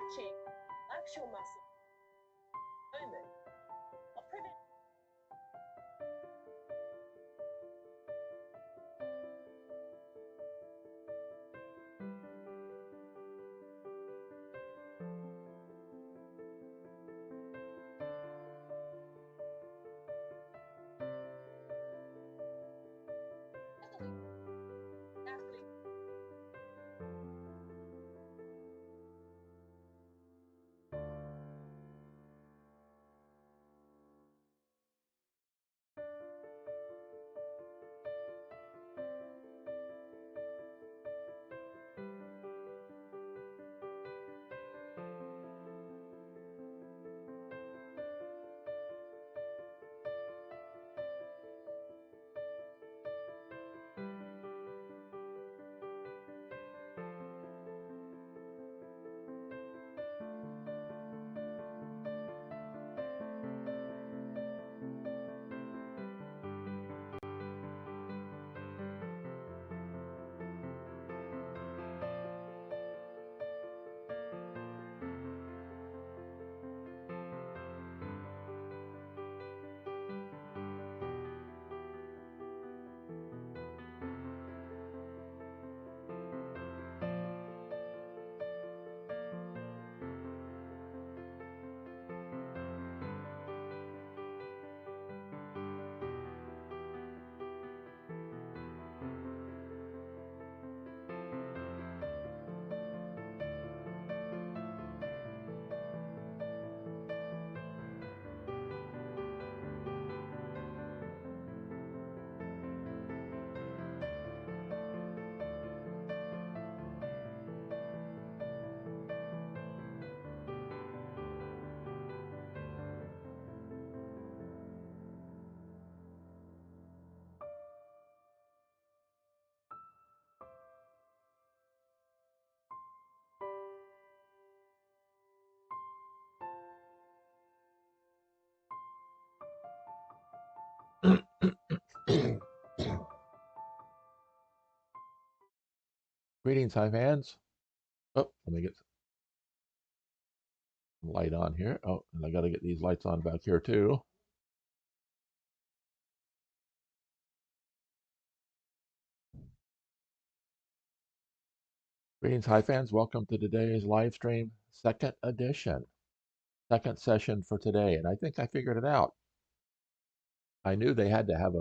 stretching, relax your muscles. Moment. I'll prevent naturally. Greetings, Hive fans. Oh, let me get some light on here. Oh, and I got to get these lights on back here too. Greetings, Hive fans. Welcome to today's live stream, second edition, second session for today. And I think I figured it out. I knew they had to have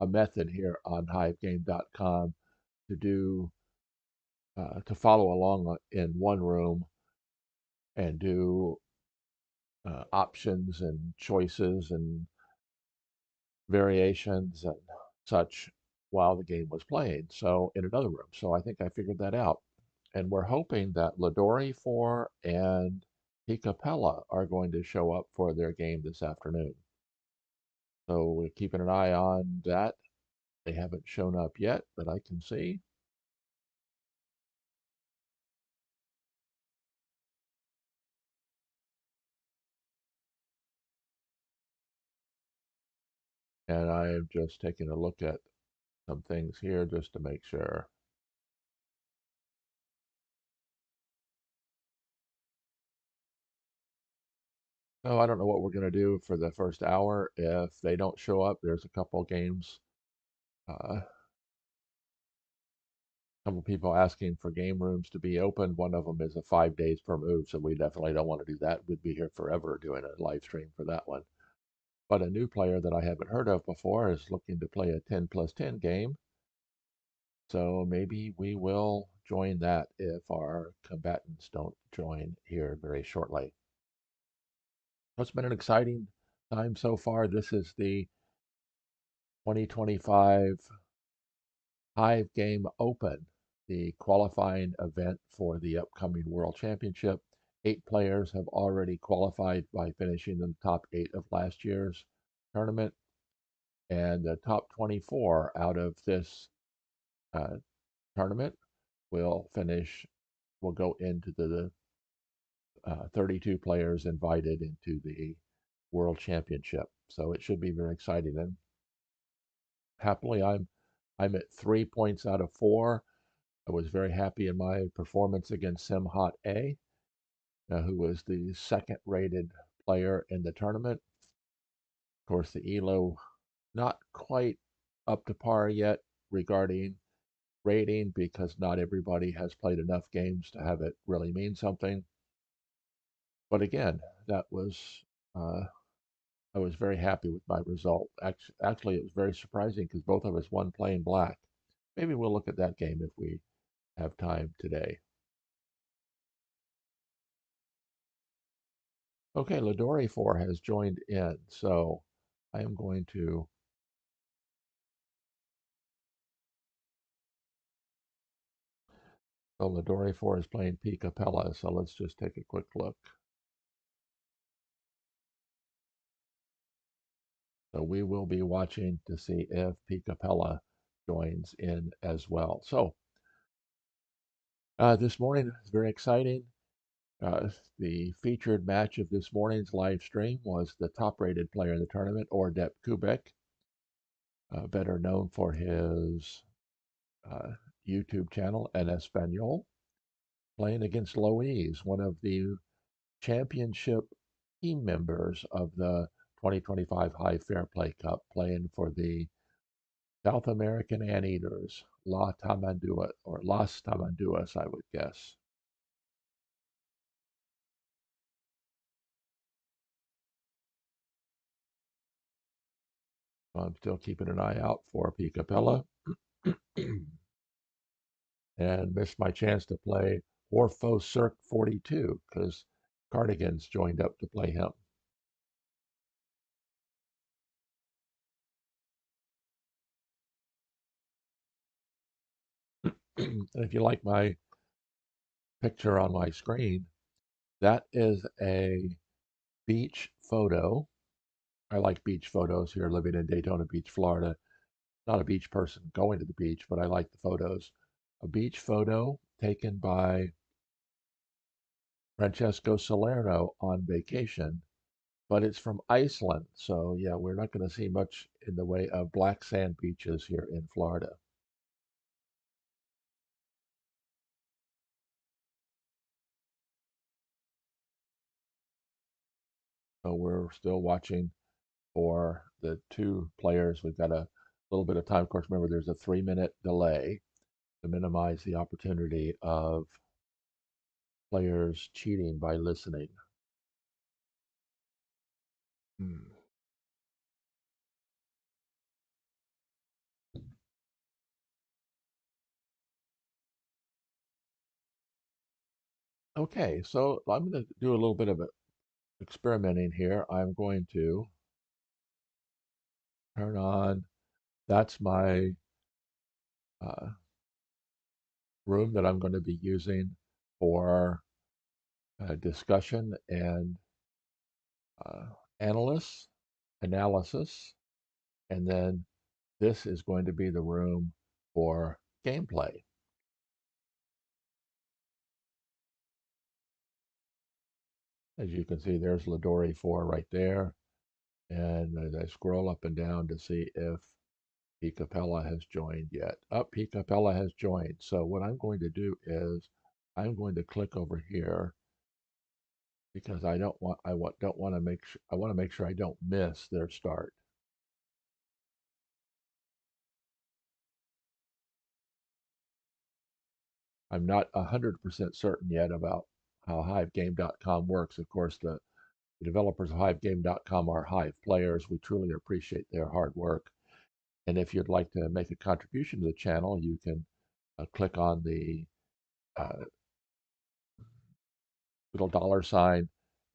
a method here on hivegame.com to do to follow along in one room and do options and choices and variations and such while the game was playing. So in another room. So I think I figured that out. And we're hoping that LeDoryphore and pcapella are going to show up for their game this afternoon. So we're keeping an eye on that. They haven't shown up yet that I can see. And I am just taking a look at some things here just to make sure. Oh, I don't know what we're going to do for the first hour. If they don't show up, there's a couple games. A couple people asking for game rooms to be open. One of them is a 5 days per move, so we definitely don't want to do that. We'd be here forever doing a live stream for that one. But a new player that I haven't heard of before is looking to play a 10+10 game. So maybe we will join that if our combatants don't join here very shortly. It's been an exciting time so far. This is the 2025 Hive Game Open, the qualifying event for the upcoming World Championship. 8 players have already qualified by finishing in the top 8 of last year's tournament. And the top 24 out of this tournament will go into the 32 players invited into the World Championship. So it should be very exciting. And happily, I'm at 3 points out of 4. I was very happy in my performance against Simhot A. who was the second-rated player in the tournament. Of course, the ELO not quite up to par yet regarding rating because not everybody has played enough games to have it really mean something. But again, that was I was very happy with my result. Actually, it was very surprising because both of us won playing black. Maybe we'll look at that game if we have time today. Okay, LeDoryphore has joined in, so I am going to so LeDoryphore is playing pcapella, so let's just take a quick look. So we will be watching to see if pcapella joins in as well. So this morning is very exciting. The featured match of this morning's live stream was the top-rated player in the tournament, Ordep Kubek, better known for his YouTube channel, En Espanol, playing against Louise, one of the championship team members of the 2025 Hive Fair Play Cup, playing for the South American Anteaters, Las Tamanduas, I would guess. I'm still keeping an eye out for pcapella. And missed my chance to play Orpho Cirque 42 because Cardigan's joined up to play him. And if you like my picture on my screen, that is a beach photo. I like beach photos here living in Daytona Beach, Florida. Not a beach person going to the beach, but I like the photos. A beach photo taken by Francesco Salerno on vacation, but it's from Iceland. So yeah, we're not going to see much in the way of black sand beaches here in Florida. So we're still watching for the two players. We've got a little bit of time. Of course, remember there's a 3-minute delay to minimize the opportunity of players cheating by listening. Okay, so I'm going to do a little bit of experimenting here. I'm going to turn on, that's my room that I'm going to be using for discussion and uh, analysis. And then this is going to be the room for gameplay. As you can see, there's LeDoryphore right there. And as I scroll up and down to see if pcapella has joined yet. pcapella has joined. So what I'm going to do is I'm going to click over here because I want to make sure I don't miss their start. I'm not 100% certain yet about how HiveGame.com works. Of course, the developers of HiveGame.com are Hive players. We truly appreciate their hard work. And if you'd like to make a contribution to the channel, you can click on the little $sign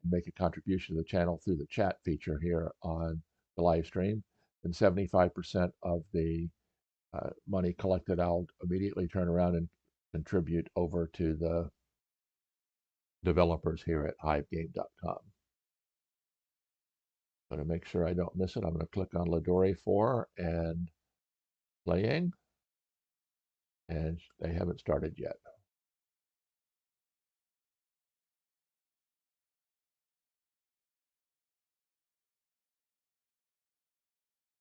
and make a contribution to the channel through the chat feature here on the live stream. And 75% of the money collected, I'll immediately turn around and contribute over to the developers here at HiveGame.com. I'm going to make sure I don't miss it. I'm going to click on LeDoryphore and playing, and they haven't started yet.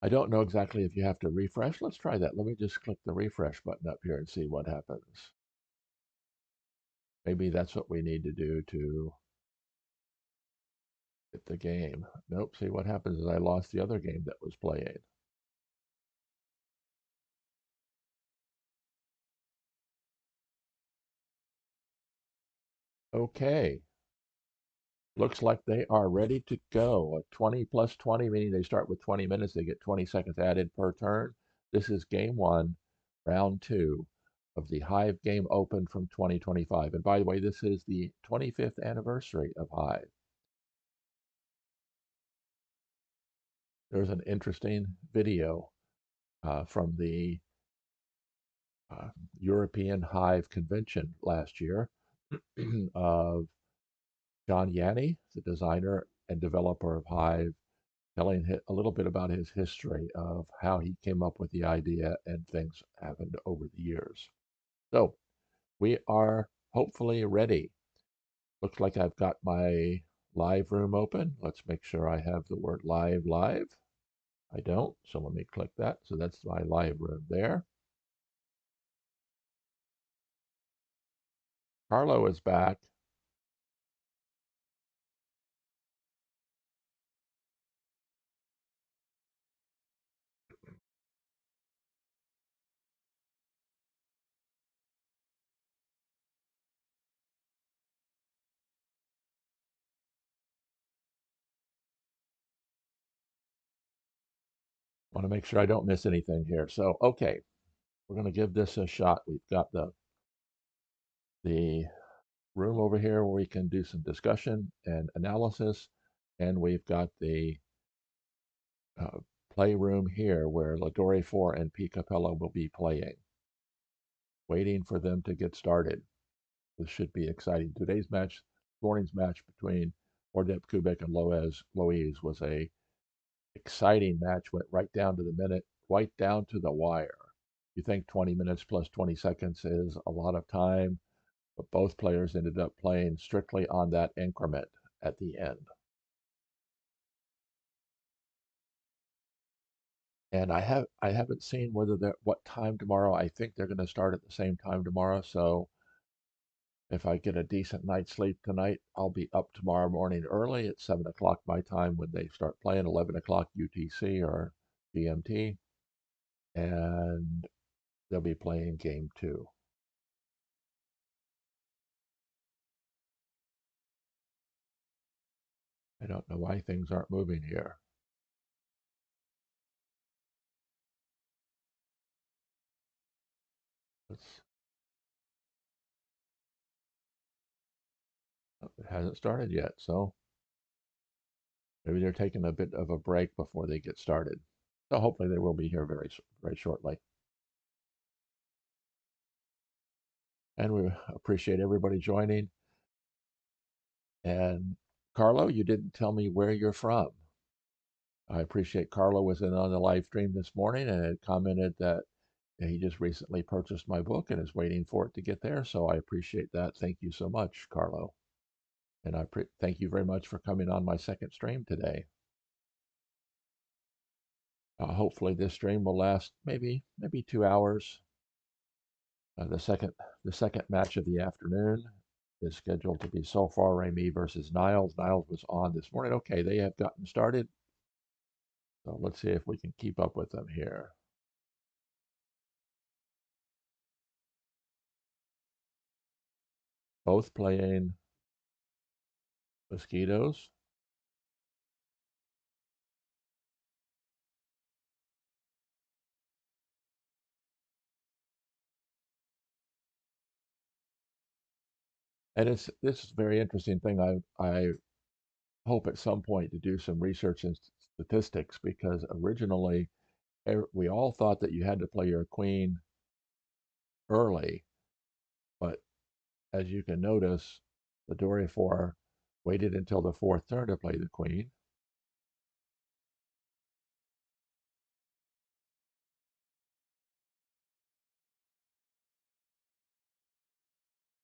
I don't know exactly if you have to refresh. Let's try that. Let me just click the refresh button up here and see what happens. Maybe that's what we need to do to Hit the game. Nope. See, what happens is I lost the other game that was playing. Okay. Looks like they are ready to go. A 20 plus 20, meaning they start with 20 minutes. They get 20 seconds added per turn. This is game one, round two of the Hive Game Open from 2025. And by the way, this is the 25th anniversary of Hive. There's an interesting video from the uh, European Hive Convention last year of John Yanni, the designer and developer of Hive, telling a little bit about his history of how he came up with the idea and things happened over the years. So we are hopefully ready. Looks like I've got my live room open. Let's make sure I have the word live. I don't, so let me click that. So that's my live room there. Carlo is back. Want to make sure I don't miss anything here. So, okay, we're going to give this a shot. We've got the room over here where we can do some discussion and analysis, and we've got the uh, playroom here where LeDoryphore and pcapella will be playing. Waiting for them to get started. This should be exciting. Today's match, morning's match between Ordep Kubek and Loise was a exciting match. Went right down to the minute, right down to the wire. You think 20 minutes plus 20 seconds is a lot of time, but both players ended up playing strictly on that increment at the end. And I haven't seen whether they're what time tomorrow. I think they're going to start at the same time tomorrow. So if I get a decent night's sleep tonight, I'll be up tomorrow morning early at 7 o'clock my time when they start playing, 11 o'clock UTC or GMT, and they'll be playing game two. I don't know why things aren't moving here. It's, it hasn't started yet, so maybe they're taking a bit of a break before they get started. So hopefully they will be here very shortly. And we appreciate everybody joining. And Carlo, you didn't tell me where you're from. I appreciate Carlo was in on the live stream this morning and had commented that he just recently purchased my book and is waiting for it to get there. So I appreciate that. Thank you so much, Carlo. And I thank you very much for coming on my second stream today. Hopefully this stream will last maybe 2 hours. The second match of the afternoon is scheduled to be SOLFAREMI versus neighlles. neighlles was on this morning. Okay, they have gotten started. So let's see if we can keep up with them here. Both playing mosquitoes. And this is a very interesting thing. I hope at some point to do some research and statistics because originally we all thought that you had to play your queen early, but as you can notice, LeDoryphore waited until the fourth turn to play the queen.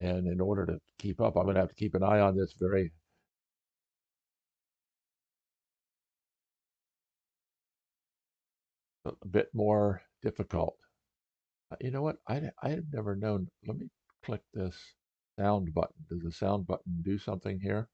And in order to keep up, I'm going to have to keep an eye on this a bit more difficult. You know what? I've never known. Let me click this sound button. Does the sound button do something here?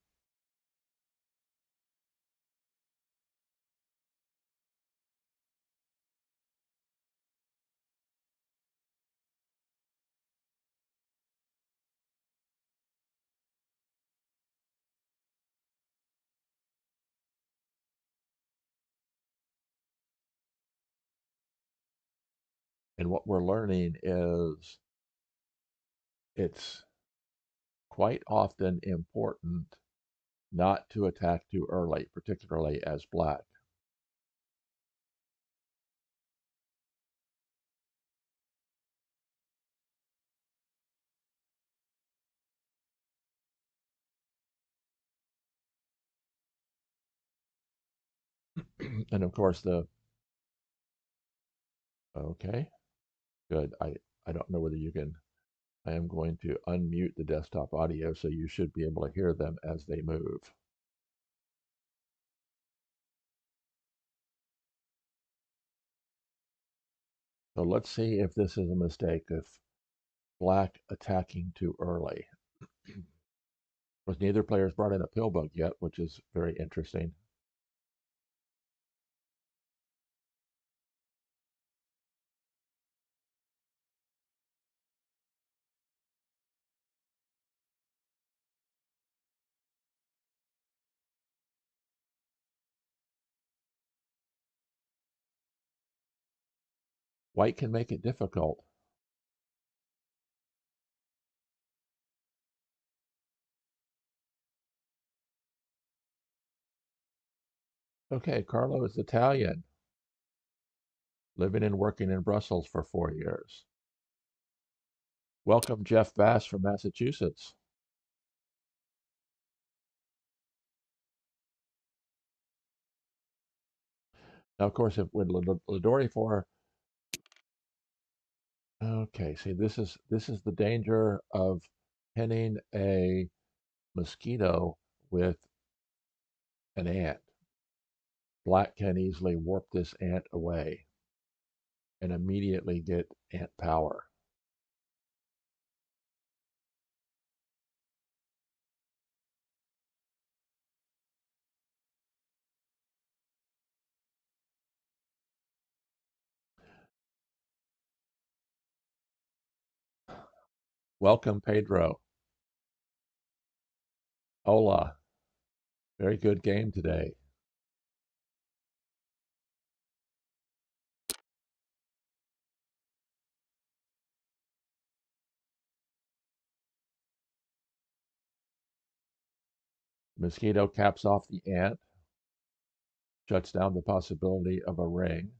And what we're learning is it's quite often important not to attack too early, particularly as black. And of course okay, good. I don't know whether you can, I am going to unmute the desktop audio so you should be able to hear them as they move. So let's see if this is a mistake of black attacking too early. Because neither player's brought in a pill bug yet, which is very interesting. White can make it difficult. Okay, Carlo is Italian, living and working in Brussels for 4 years. Welcome, Jeff Bass from Massachusetts. Now, of course, if with LeDoryphore, okay, see, this is the danger of pinning a mosquito with an ant. Black can easily warp this ant away and immediately get ant power. Welcome, Pedro. Hola. Very good game today. Mosquito caps off the ant, shuts down the possibility of a ring,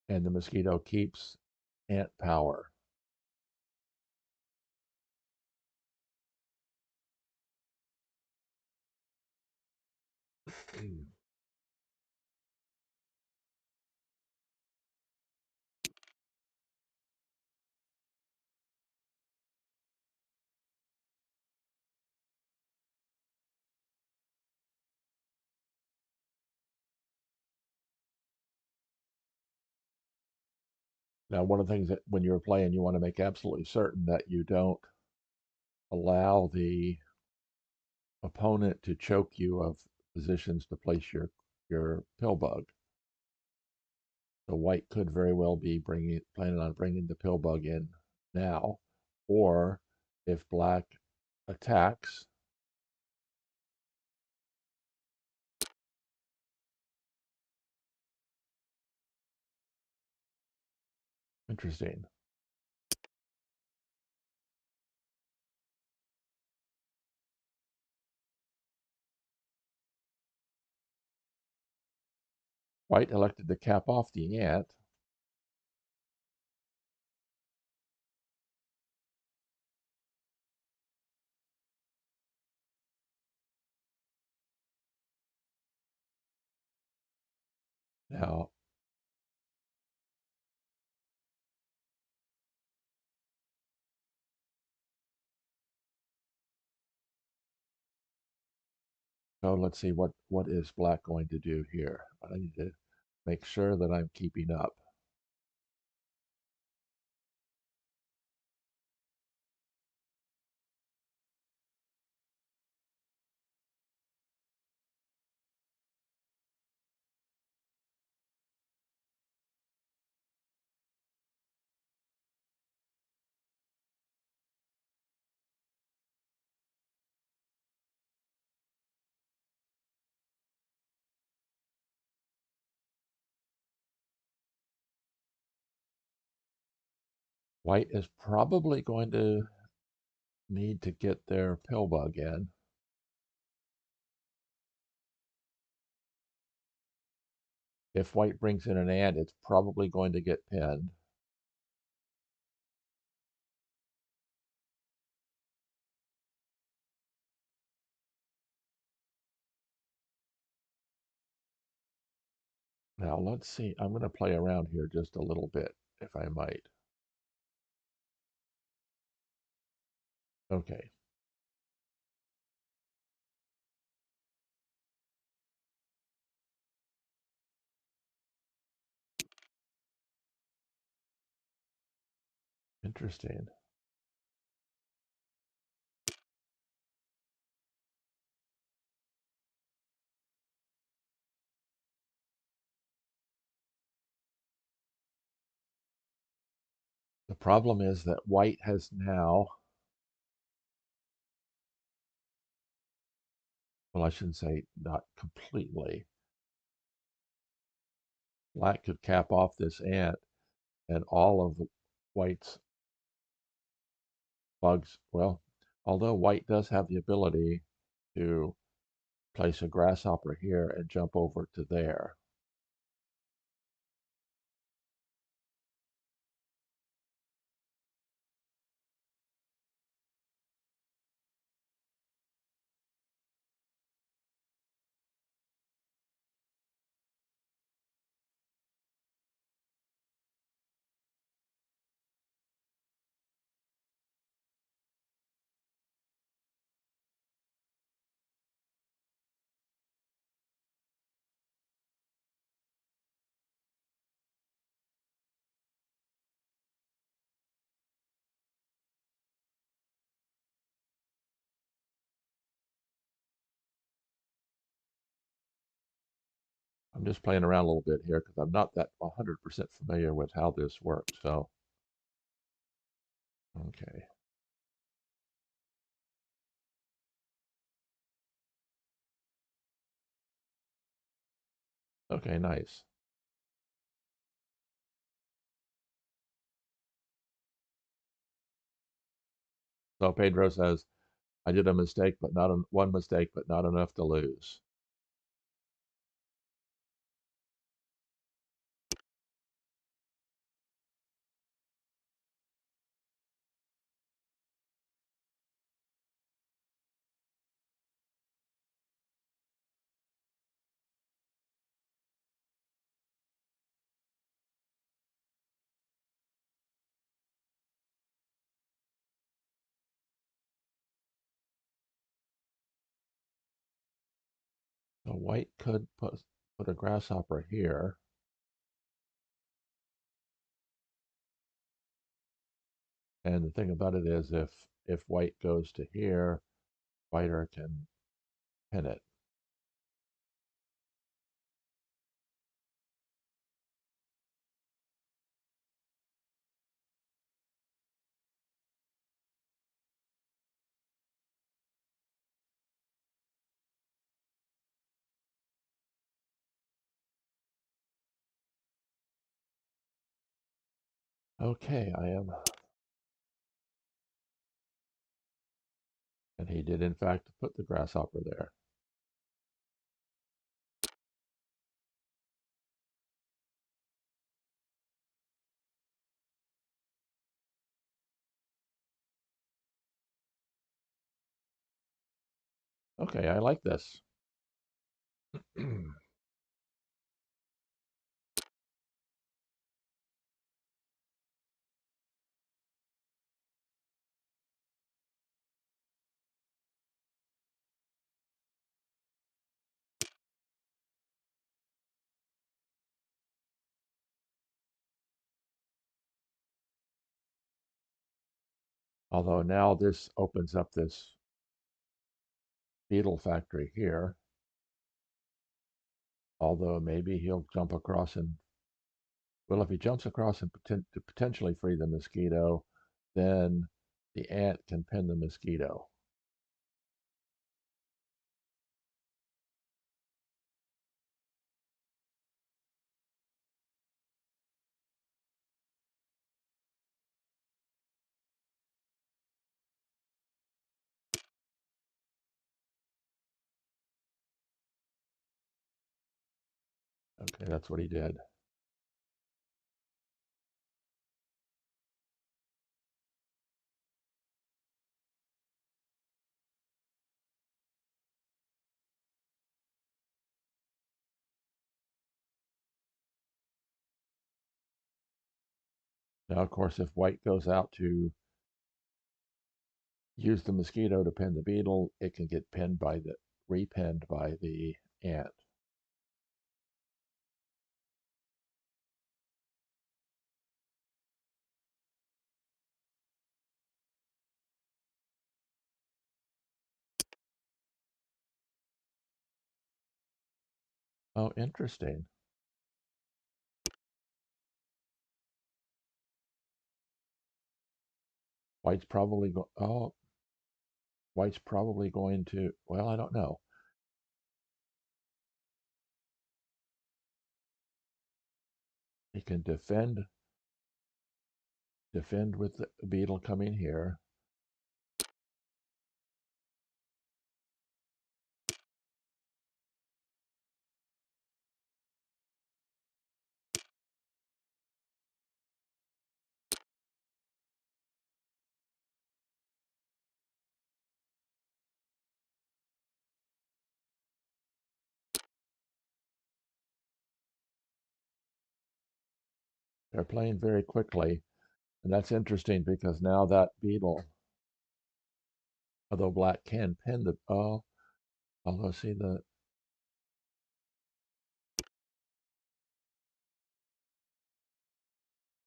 and the mosquito keeps ant power. Now, one of the things that when you're playing, you want to make absolutely certain that you don't allow the opponent to choke you of positions to place your pill bug. So white could very well be planning on bringing the pill bug in now, or if black attacks, interesting. White elected to cap off the ant. Now, so let's see what is black going to do here. I need to make sure that I'm keeping up. White is probably going to need to get their pill bug in. If white brings in an ant, it's probably going to get pinned. Now let's see. I'm going to play around here just a little bit, if I might. Okay. Interesting. The problem is that white has now, well, I shouldn't say not completely. Black could cap off this ant and all of white's bugs. Well, although white does have the ability to place a grasshopper here and jump over to there. I'm just playing around a little bit here because I'm not that 100% familiar with how this works. So, okay. Okay, nice. So Pedro says, I did a mistake, but not one mistake, but not enough to lose. So white could put a grasshopper here. And the thing about it is if white goes to here, whiter can pin it. Okay, I am. And he did, in fact, put the grasshopper there. Okay, I like this. Although now this opens up this beetle factory here. Although maybe he'll jump across and, well, if he jumps across and to potentially free the mosquito, then the ant can pin the mosquito. Okay, that's what he did. Now, of course, if white goes out to use the mosquito to pin the beetle, it can get repinned by the ant. Oh, interesting. White's probably White's probably going to, well, I don't know. He can defend with the beetle coming here. They're playing very quickly, and that's interesting because now that beetle, although black can pin the, although see the,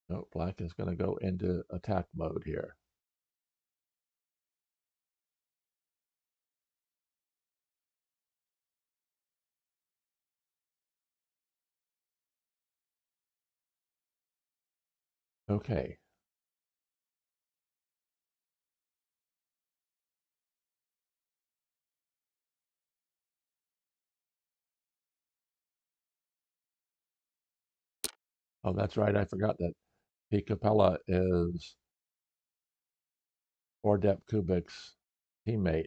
no, black is going to go into attack mode here. Okay. Oh, that's right. I forgot that pcapella is Ordep Kubik's teammate.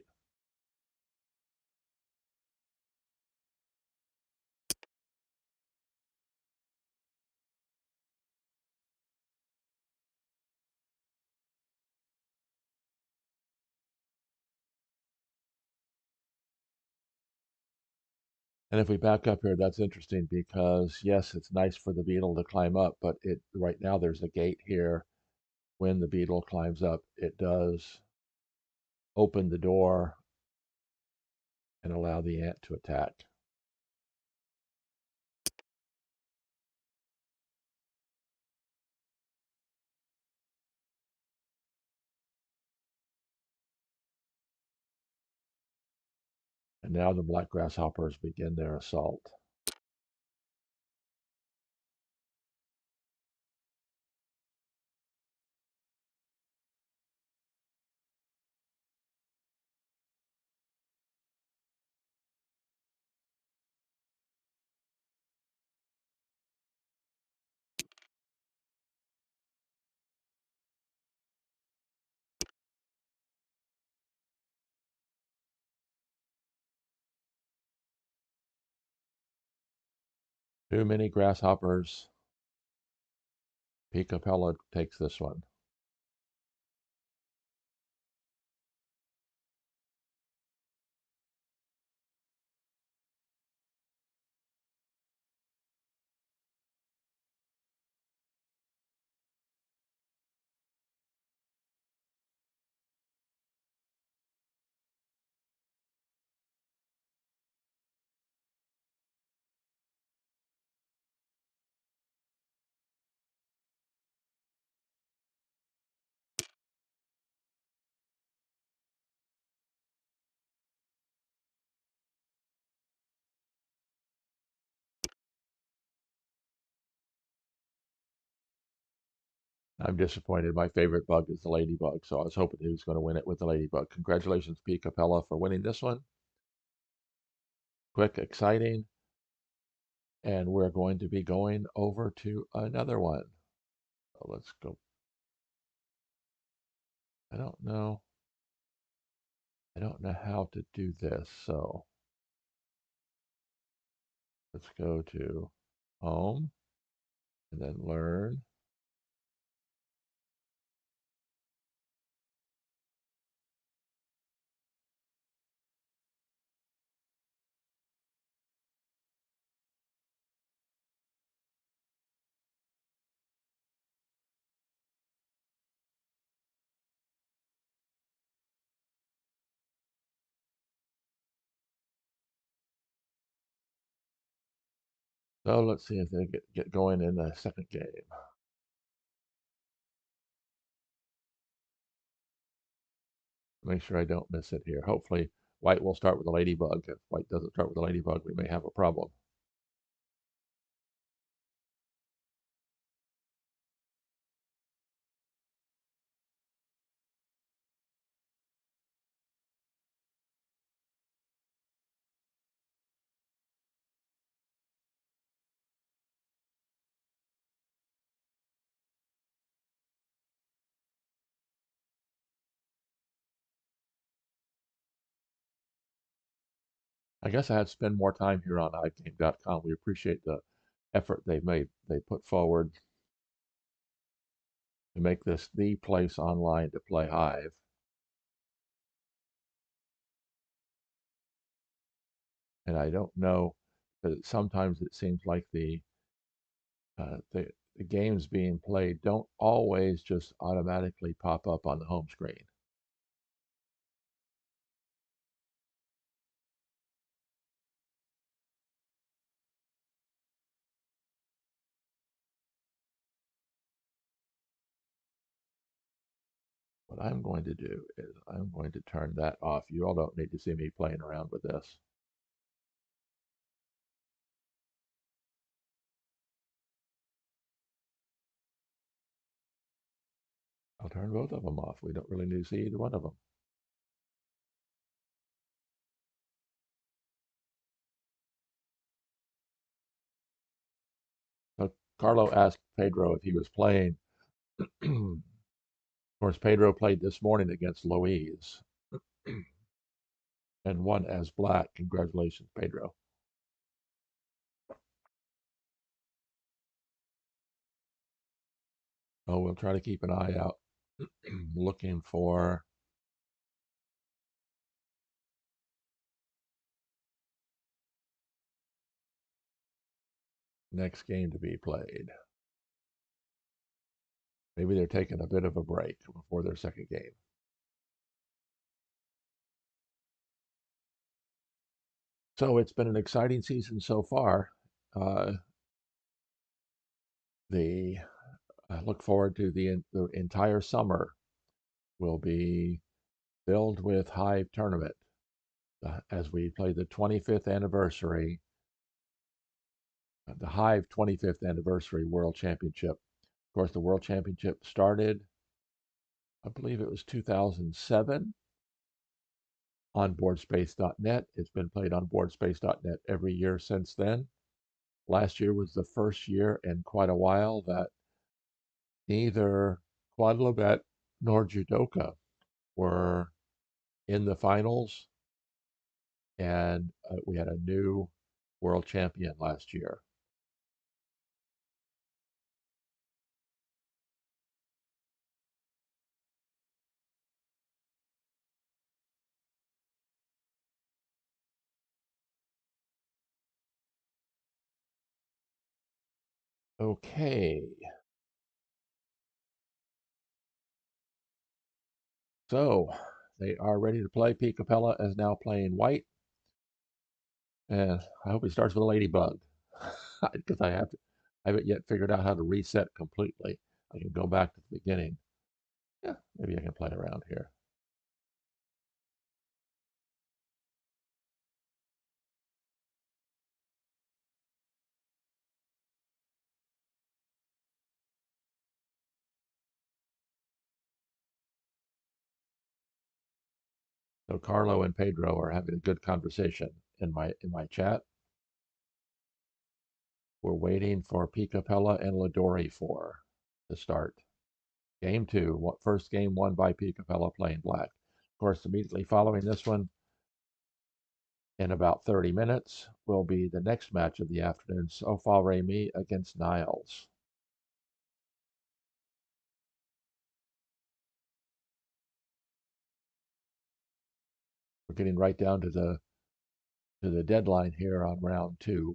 And if we back up here, that's interesting because yes, it's nice for the beetle to climb up, but it right now there's a gate here. When the beetle climbs up, it does open the door and allow the ant to attack. And now the black grasshoppers begin their assault. Too many grasshoppers. Pcapella takes this one. I'm disappointed. My favorite bug is the ladybug, so I was hoping he was going to win it with the ladybug. Congratulations, pcapella, for winning this one. Quick, exciting. And we're going to be going over to another one. So let's go. I don't know how to do this, so let's go to home, and then learn. So let's see if they get going in the second game. Make sure I don't miss it here. Hopefully white will start with the ladybug. If white doesn't start with the ladybug, we may have a problem. I guess I had to spend more time here on hivegame.com. We appreciate the effort they put forward to make this the place online to play Hive. And I don't know, because sometimes it seems like the games being played don't always just automatically pop up on the home screen. What I'm going to do is I'm going to turn that off. You all don't need to see me playing around with this. I'll turn both of them off. We don't really need to see either one of them. So Carlo asked Pedro if he was playing. Of course, Pedro played this morning against Louise and won as black. Congratulations, Pedro. Oh, we'll try to keep an eye out, looking for next game to be played. Maybe they're taking a bit of a break before their second game. So it's been an exciting season so far. I look forward to the entire summer will be filled with Hive tournament as we play the 25th anniversary, the Hive 25th anniversary World Championship. Of course, the World Championship started, I believe it was 2007 on boardspace.net. It's been played on boardspace.net every year since then. Last year was the first year in quite a while that neither Quadlibet nor Judoka were in the finals, and we had a new world champion last year. Okay. So they are ready to play. Pcapella is now playing white. And I hope he starts with a ladybug. Because I haven't yet figured out how to reset completely. I can go back to the beginning. Yeah, maybe I can play around here. So Carlo and Pedro are having a good conversation in my chat. We're waiting for pcapella and LeDoryphore to start. Game two, first game won by pcapella playing black. Of course, immediately following this one, In about 30 minutes will be the next match of the afternoon, SOLFAREMI against neighlles. We're getting right down to the deadline here on round 2.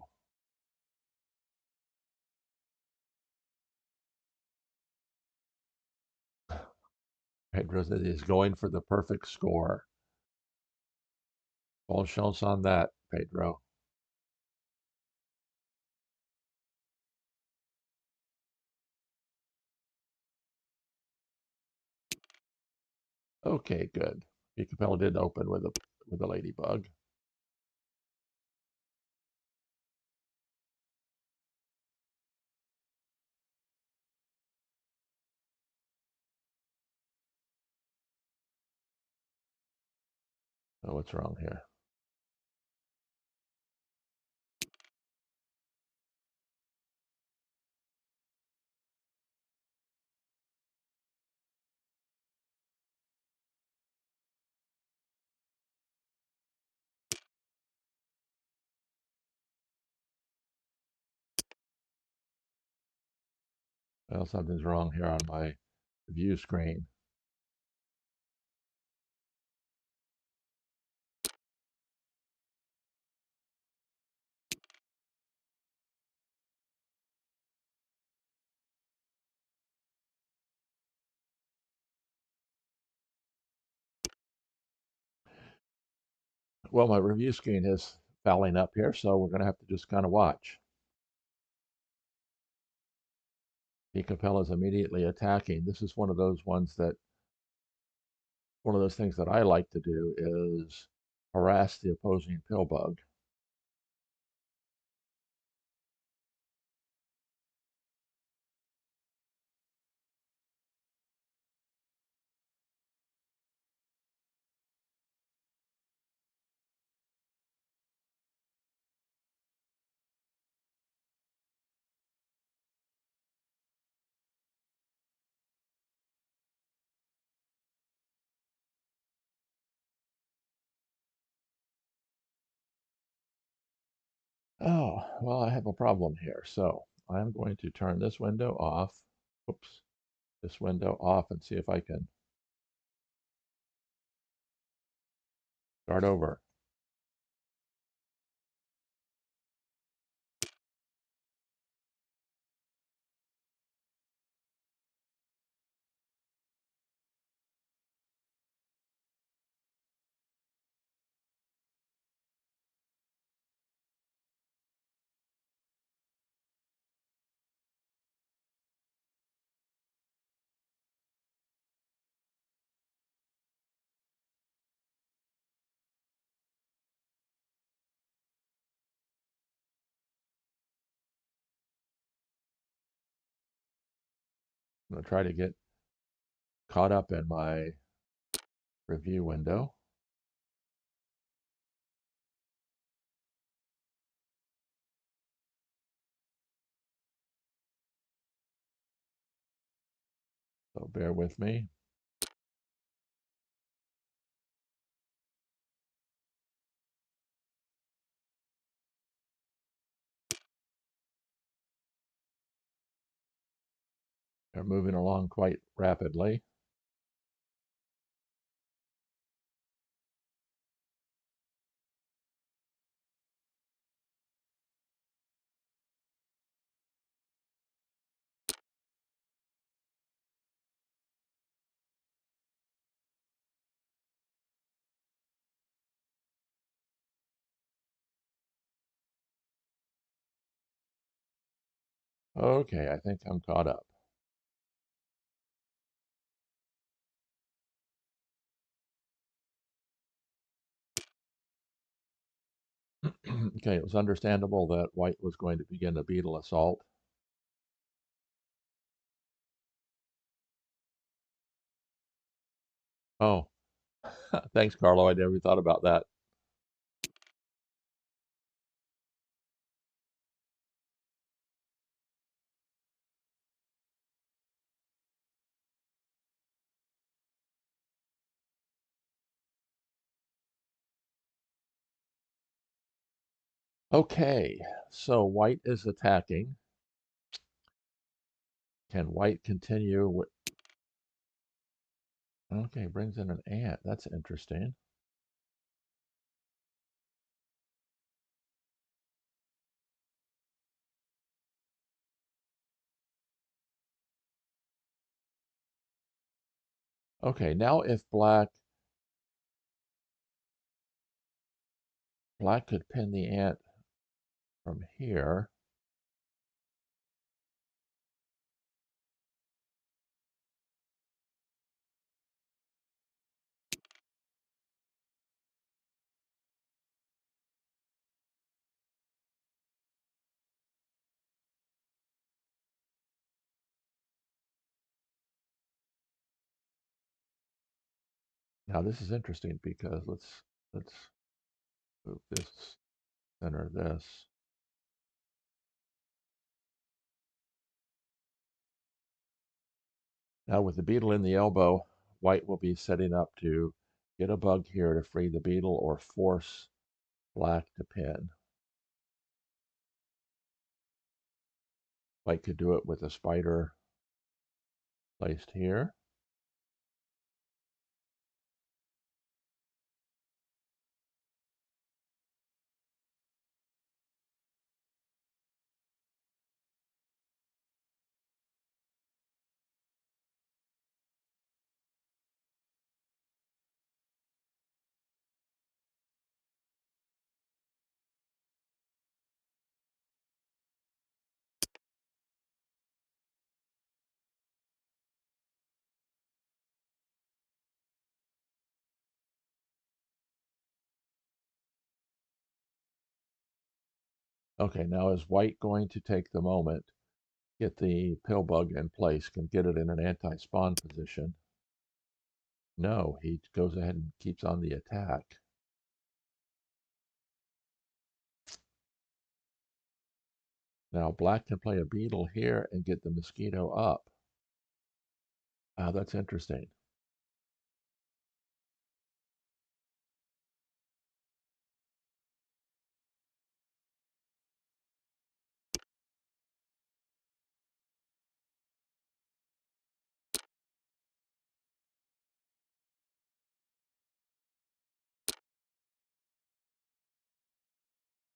Pedro is going for the perfect score. All chance on that, Pedro. Okay, good. Pcapella did open with a ladybug. Oh, what's wrong here? Well, something's wrong here on my view screen. Well, my review screen is fouling up here, so we're going to have to just kind of watch. Pcapella is immediately attacking. This is one of those things that I like to do is harass the opposing pillbug. Oh, well, I have a problem here. So I'm going to turn this window off. Oops, this window off and see if I can start over. I'm going to try to get caught up in my review window. So bear with me. They're moving along quite rapidly. Okay, I think I'm caught up. Okay, it was understandable that white was going to begin a beetle assault. Oh, thanks, Carlo. I never thought about that. Okay, so white is attacking. Can white continue with... Okay, brings in an ant. That's interesting. Okay, now if black could pin the ant from here. Now this is interesting because let's move this, center this. Now with the beetle in the elbow, white will be setting up to get a bug here to free the beetle or force black to pin. White could do it with a spider placed here. Okay, now is white going to take the moment, get the pill bug in place, can get it in an anti-spawn position? No, he goes ahead and keeps on the attack. Now black can play a beetle here and get the mosquito up. That's interesting.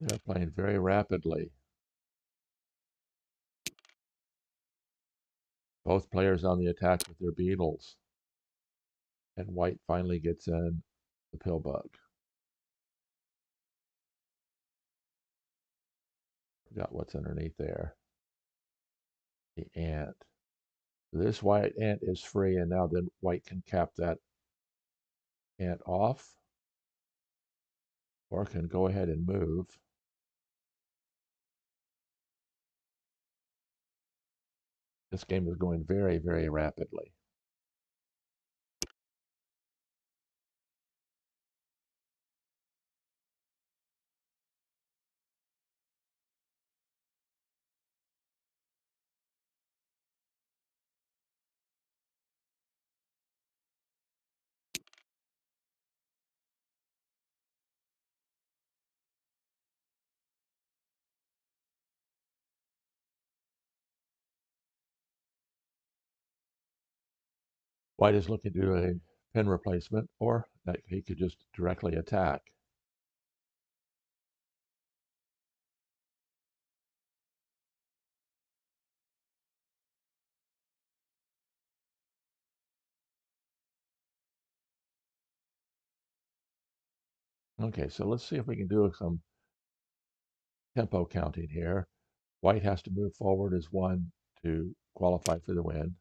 They're playing very rapidly. Both players on the attack with their beetles. And white finally gets in the pill bug. Forgot what's underneath there. The ant. This white ant is free, and now then white can cap that ant off, or can go ahead and move. This game is going very, very rapidly. White is looking to do a pin replacement, or that he could just directly attack. Okay, so let's see if we can do some tempo counting here. White has to move forward as one to qualify for the win.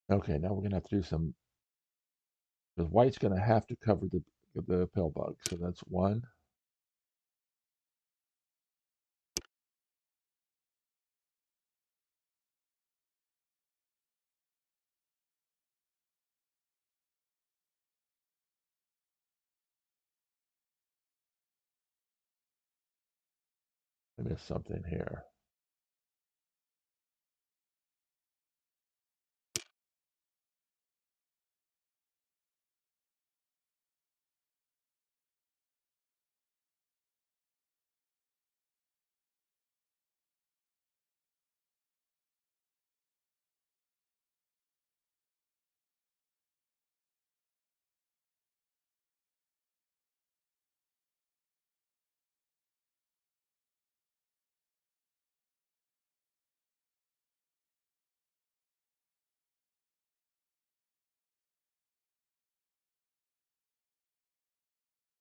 Okay, now we're going to have to do some, because white's going to have to cover the pill bug. So that's one. I missed something here.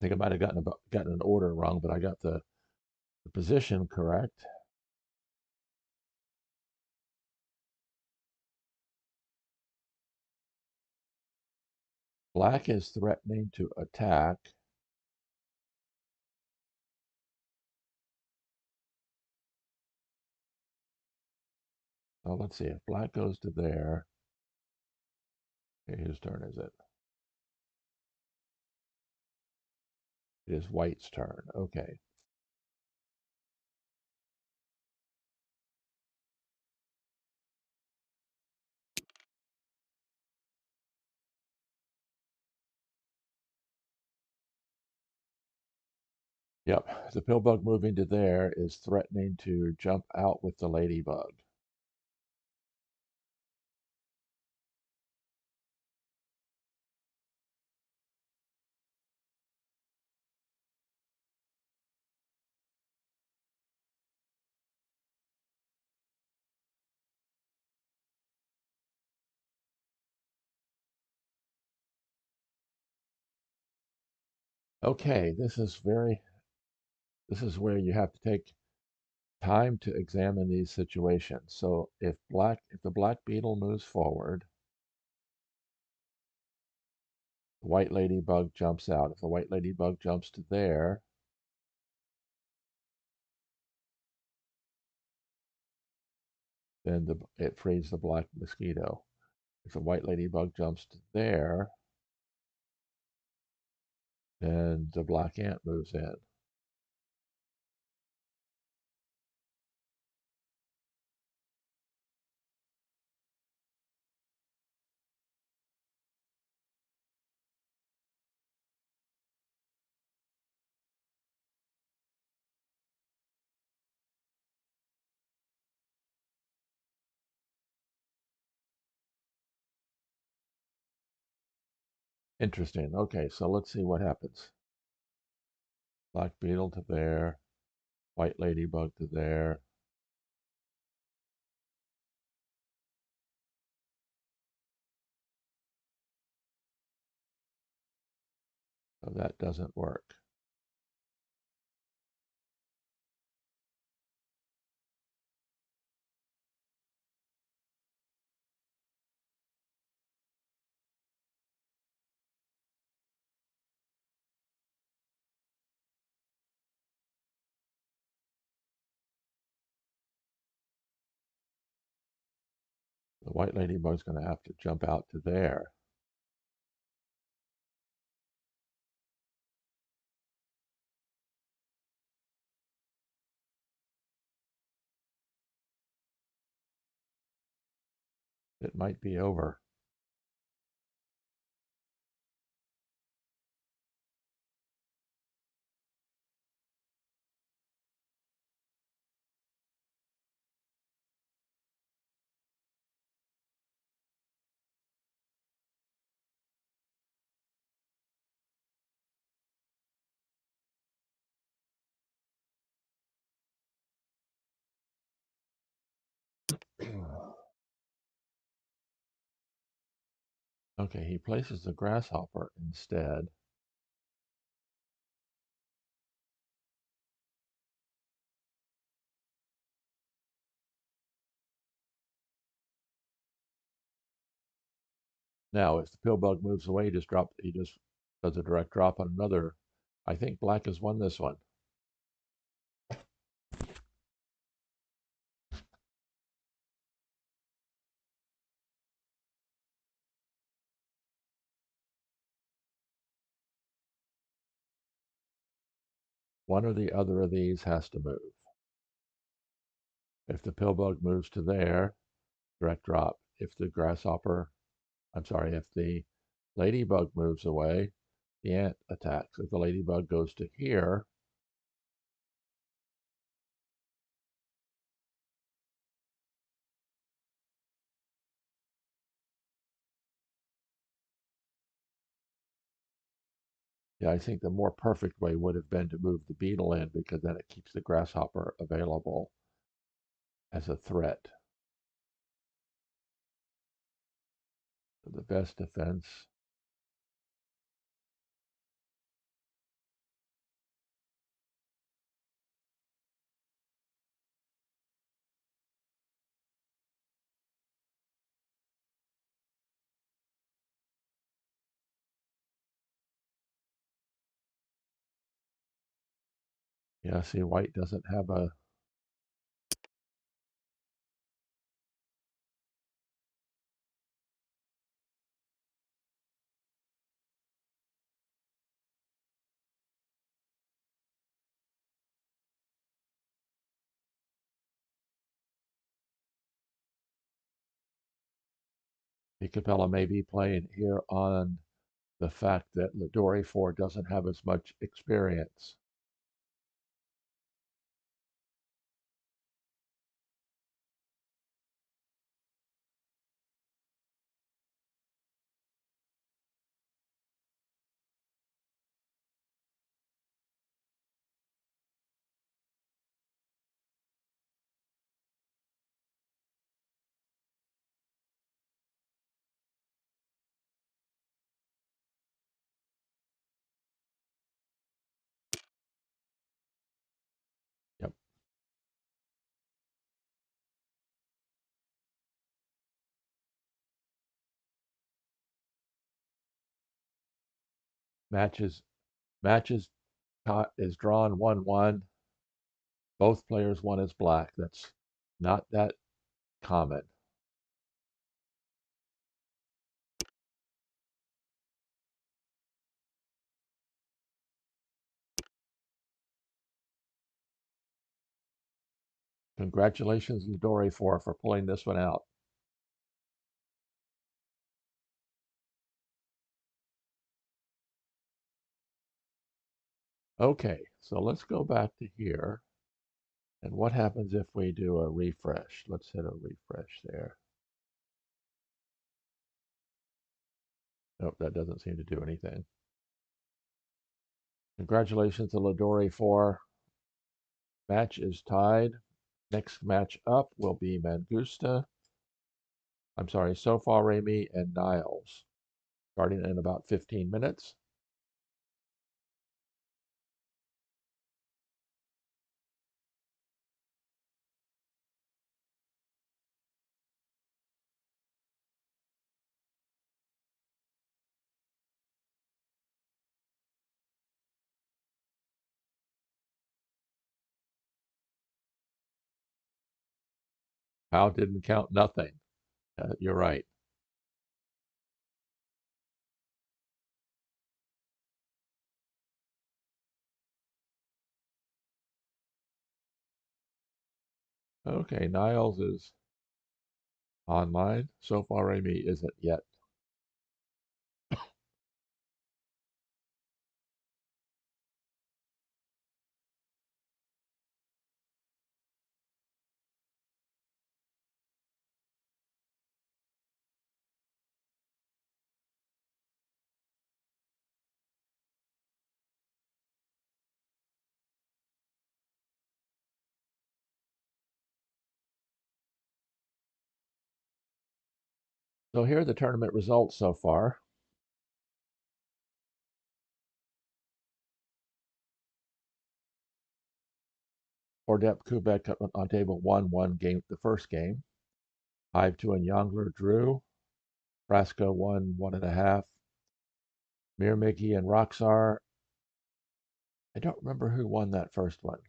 I think I might have gotten an order wrong, but I got the position correct. Black is threatening to attack. So let's see, if black goes to there, okay, whose turn is it? It is white's turn. Okay. Yep, the pillbug moving to there is threatening to jump out with the ladybug. Okay, this is where you have to take time to examine these situations. So if the black beetle moves forward, the white ladybug jumps out. If the white ladybug jumps to there, then it frees the black mosquito. If the white ladybug jumps to there, then the black ant moves in. Interesting. Okay, so let's see what happens. Black beetle to there, white ladybug to there. So that doesn't work. The white ladybug's going to have to jump out to there. It might be over. Okay, he places the grasshopper instead. Now, if the pillbug moves away, he just does a direct drop on another. I think black has won this one. One or the other of these has to move. If the pillbug moves to there, direct drop. If the if the ladybug moves away, the ant attacks. If the ladybug goes to here, yeah, I think the more perfect way would have been to move the beetle in, because then it keeps the grasshopper available as a threat. The best defense. Yeah, see, white doesn't have a... pcapella may be playing here on the fact that LeDoryphore doesn't have as much experience. Yep. Matches is drawn 1-1. Both players won as black. That's not that common. Congratulations, LeDoryphore, for pulling this one out. Okay, so let's go back to here. And what happens if we do a refresh? Let's hit a refresh there. Nope, that doesn't seem to do anything. Congratulations to LeDoryphore. Match is tied. Next match up will be SOLFAREMI and neighlles, starting in about 15 minutes. How didn't count nothing. You're right. Okay, neighlles is online. SOLFAREMI isn't yet. So here are the tournament results so far. Ordep Kubek on table 1 won the first game. Hive 2 and Youngler drew. Frasco won 1.5. Mirmiki and Roxar. I don't remember who won that first one.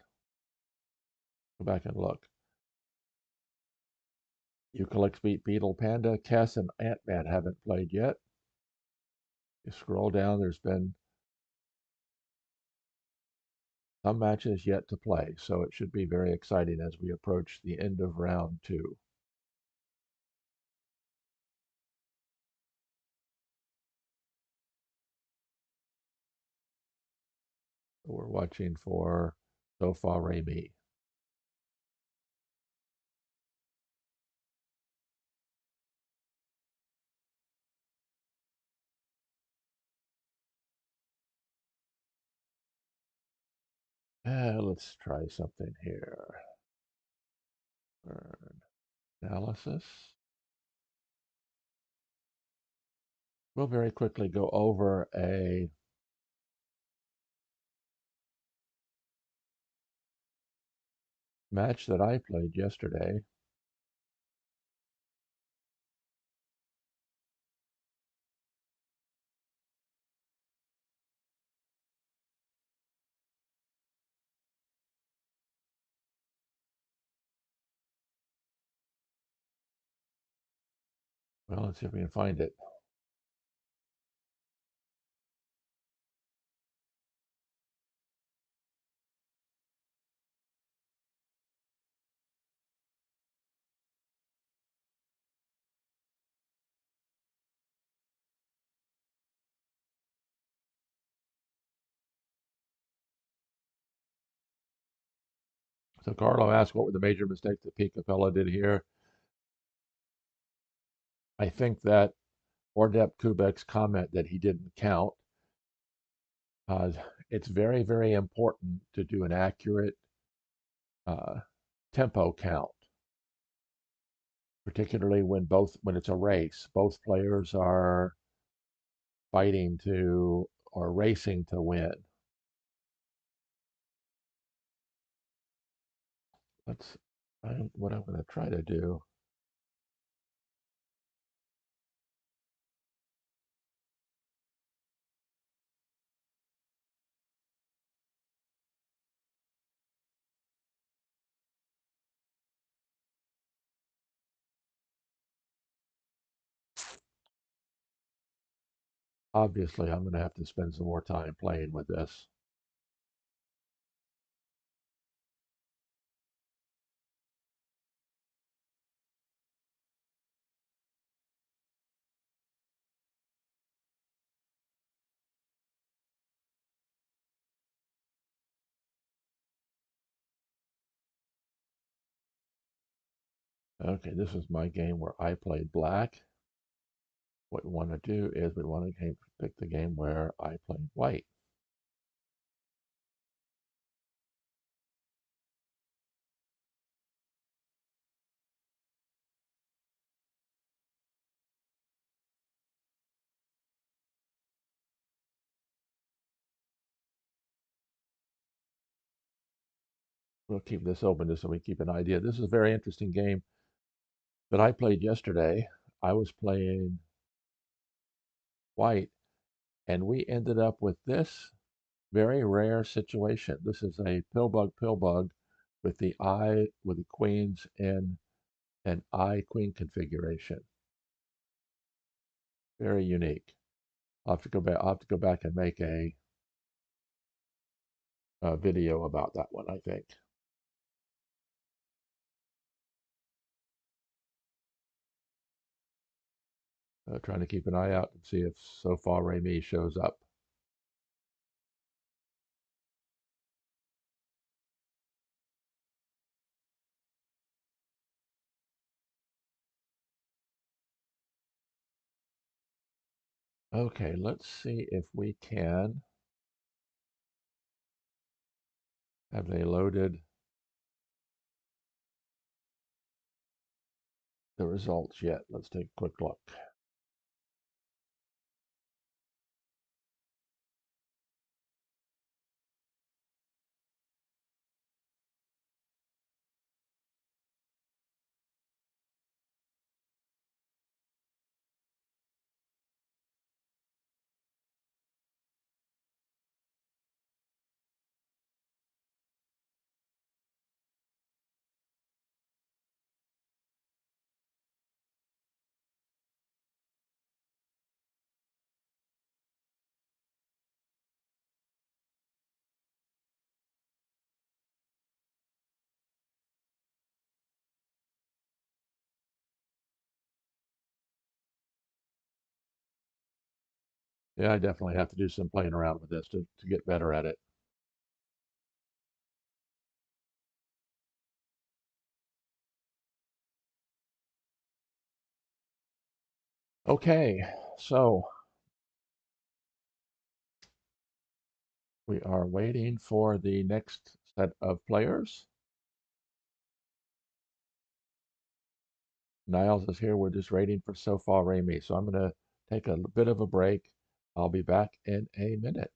Go back and look. Eucalyptus beat Beetle Panda. Kess and Ant-Man haven't played yet. You scroll down, there's been some matches yet to play, so it should be very exciting as we approach the end of round 2. We're watching for SOLFAREMI. Let's try something here. Analysis. We'll very quickly go over a match that I played yesterday. Well, let's see if we can find it. So Carlo asked, what were the major mistakes that pcapella did here? I think that Ordep Kubek's comment that he didn't count, it's very, very important to do an accurate tempo count, particularly when it's a race. Both players are fighting to or racing to win. What I'm going to try to do. Obviously, I'm going to have to spend some more time playing with this. Okay, this is my game where I played black. What we want to do is we want to pick the game where I played white. We'll keep this open just so we keep an idea. This is a very interesting game that I played yesterday. I was playing white, and we ended up with this very rare situation. This is a pill-bug with the queens in an I-queen configuration. Very unique. I'll have to go back and make a video about that one, I think. Trying to keep an eye out and see if SOLFAREMI shows up. Okay, let's see if we can. Have they loaded the results yet? Let's take a quick look. Yeah, I definitely have to do some playing around with this to get better at it. Okay, so we are waiting for the next set of players. Niles is here. We're just waiting for SOLFAREMI. So I'm going to take a bit of a break. I'll be back in a minute.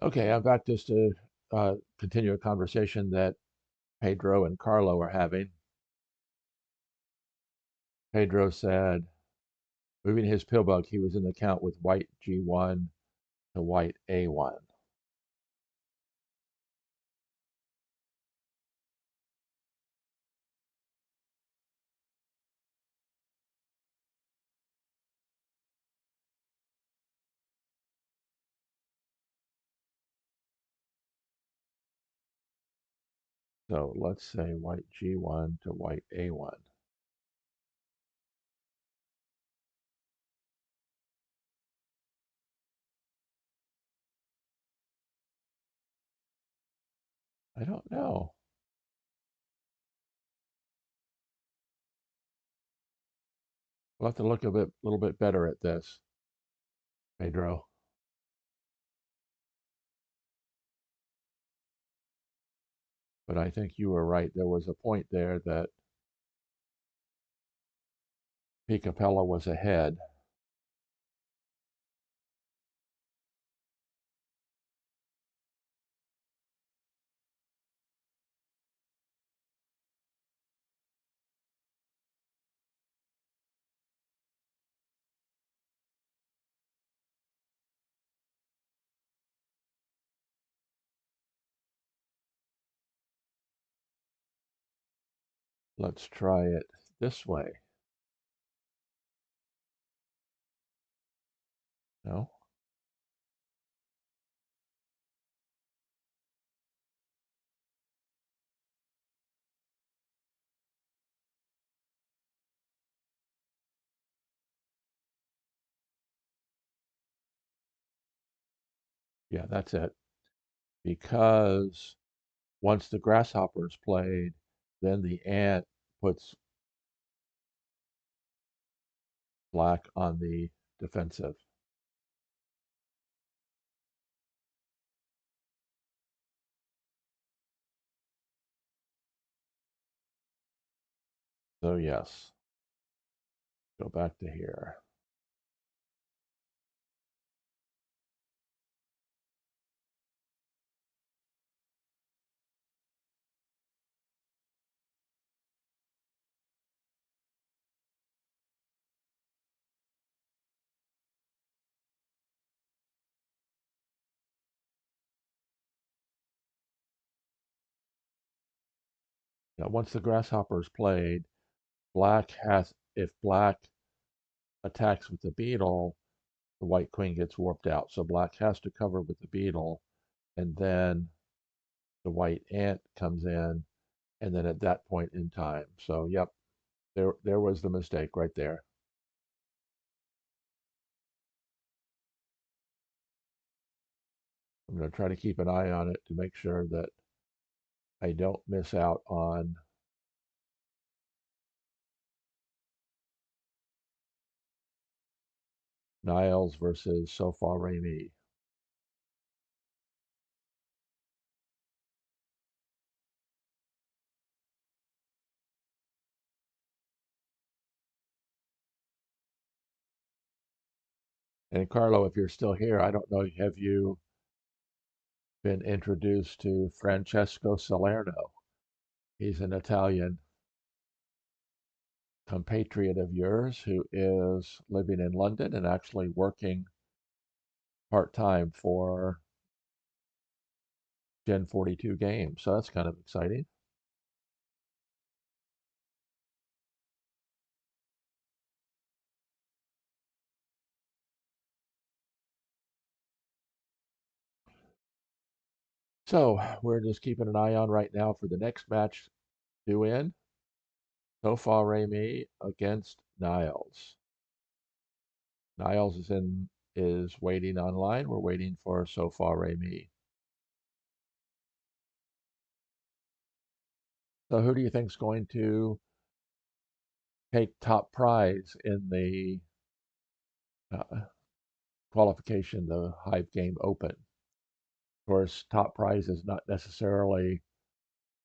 Okay, I'm back just to continue a conversation that Pedro and Carlo are having. Pedro said, moving his pillbug, he was in the count with white G1 to white A1. So let's say white G1 to white A1. I don't know. We'll have to look a little bit better at this, Pedro. But I think you were right. There was a point there that pcapella was ahead. Let's try it this way. No? Yeah, that's it. Because once the grasshopper's played, then the ant puts black on the defensive. So yes, go back to here. once the grasshopper is played, if black attacks with the beetle, the white queen gets warped out. So black has to cover with the beetle, and then the white ant comes in, and then at that point in time. So yep, there was the mistake right there. I'm going to try to keep an eye on it to make sure that I don't miss out on Neighlles versus SOLFAREMI. And Carlo, if you're still here, I don't know, have you been introduced to Francesco Salerno? He's an Italian compatriot of yours who is living in London and actually working part-time for Gen 42 games. So that's kind of exciting. So we're just keeping an eye on right now for the next match due in. SOLFAREMI against Neighlles. Neighlles is waiting online. We're waiting for SOLFAREMI. So who do you think is going to take top prize in the qualification, the Hive Game Open? Of course, top prize is not necessarily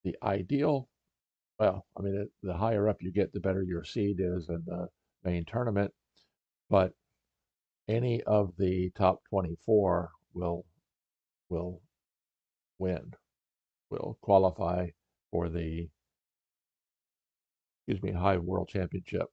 the ideal. Well, I mean, the higher up you get, the better your seed is in the main tournament. But any of the top 24 will win, will qualify for the Hive World Championship.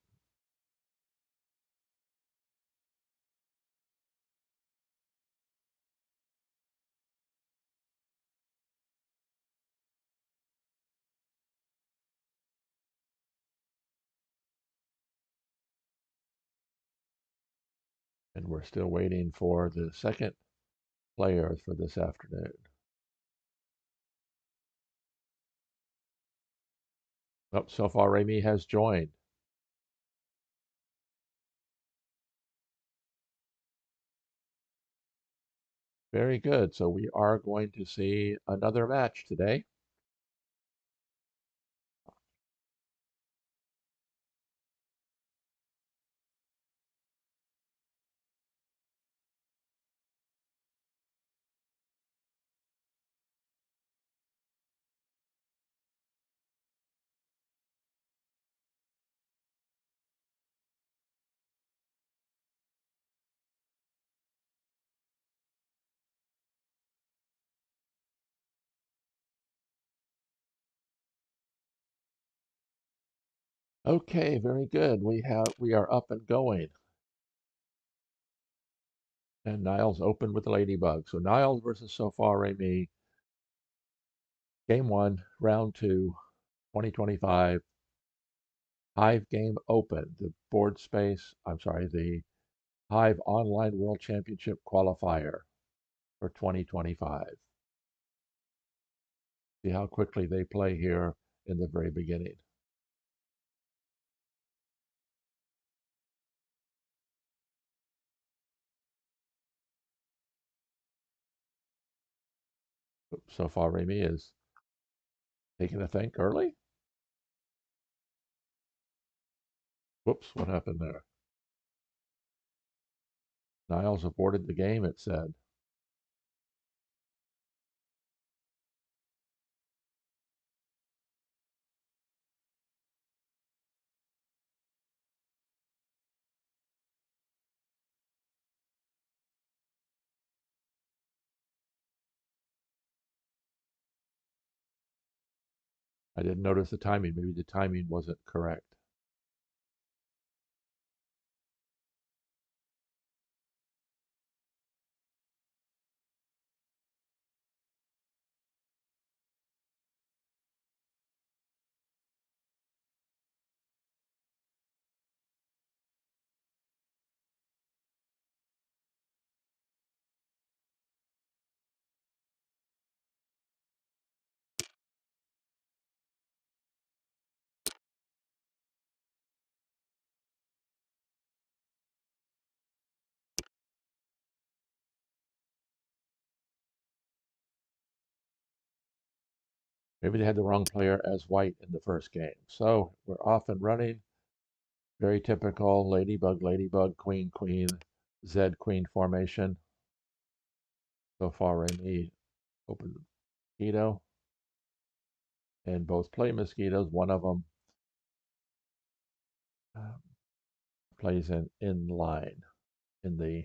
And we're still waiting for the second player for this afternoon. Oh, SOLFAREMI has joined. Very good. So we are going to see another match today. Okay, very good. We are up and going. And Niles opened with the Ladybug. So Niles versus SOLFAREMI. Game 1, Round 2, 2025. Hive Game Open. The the Hive Online World Championship Qualifier for 2025. See how quickly they play here in the very beginning. SOLFAREMI is taking a think early. Whoops, what happened there? Niles aborted the game, it said. I didn't notice the timing. Maybe the timing wasn't correct. Maybe they had the wrong player as white in the first game. So we're off and running. Very typical ladybug, ladybug, queen, queen, Z queen formation. SOLFAREMI, open mosquito. And both play mosquitoes. One of them plays in line in the.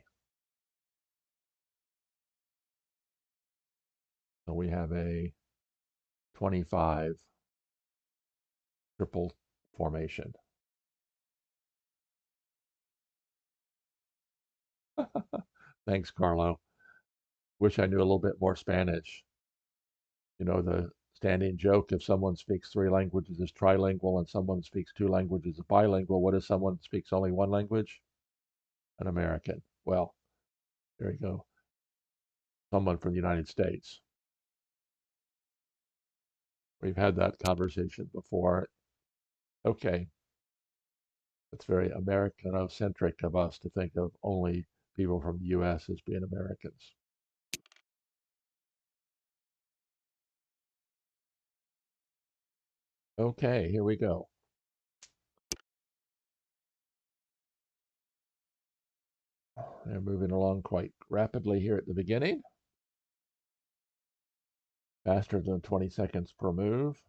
So we have a 25 triple formation. Thanks, Carlo. Wish I knew a little bit more Spanish. You know, the standing joke, if someone speaks 3 languages is trilingual and someone speaks 2 languages is bilingual, what if someone speaks only 1 language? An American. Well, there you go. Someone from the United States. We've had that conversation before. Okay. It's very Americanocentric of us to think of only people from the US as being Americans. Okay, here we go. They're moving along quite rapidly here at the beginning. Faster than 20 seconds per move.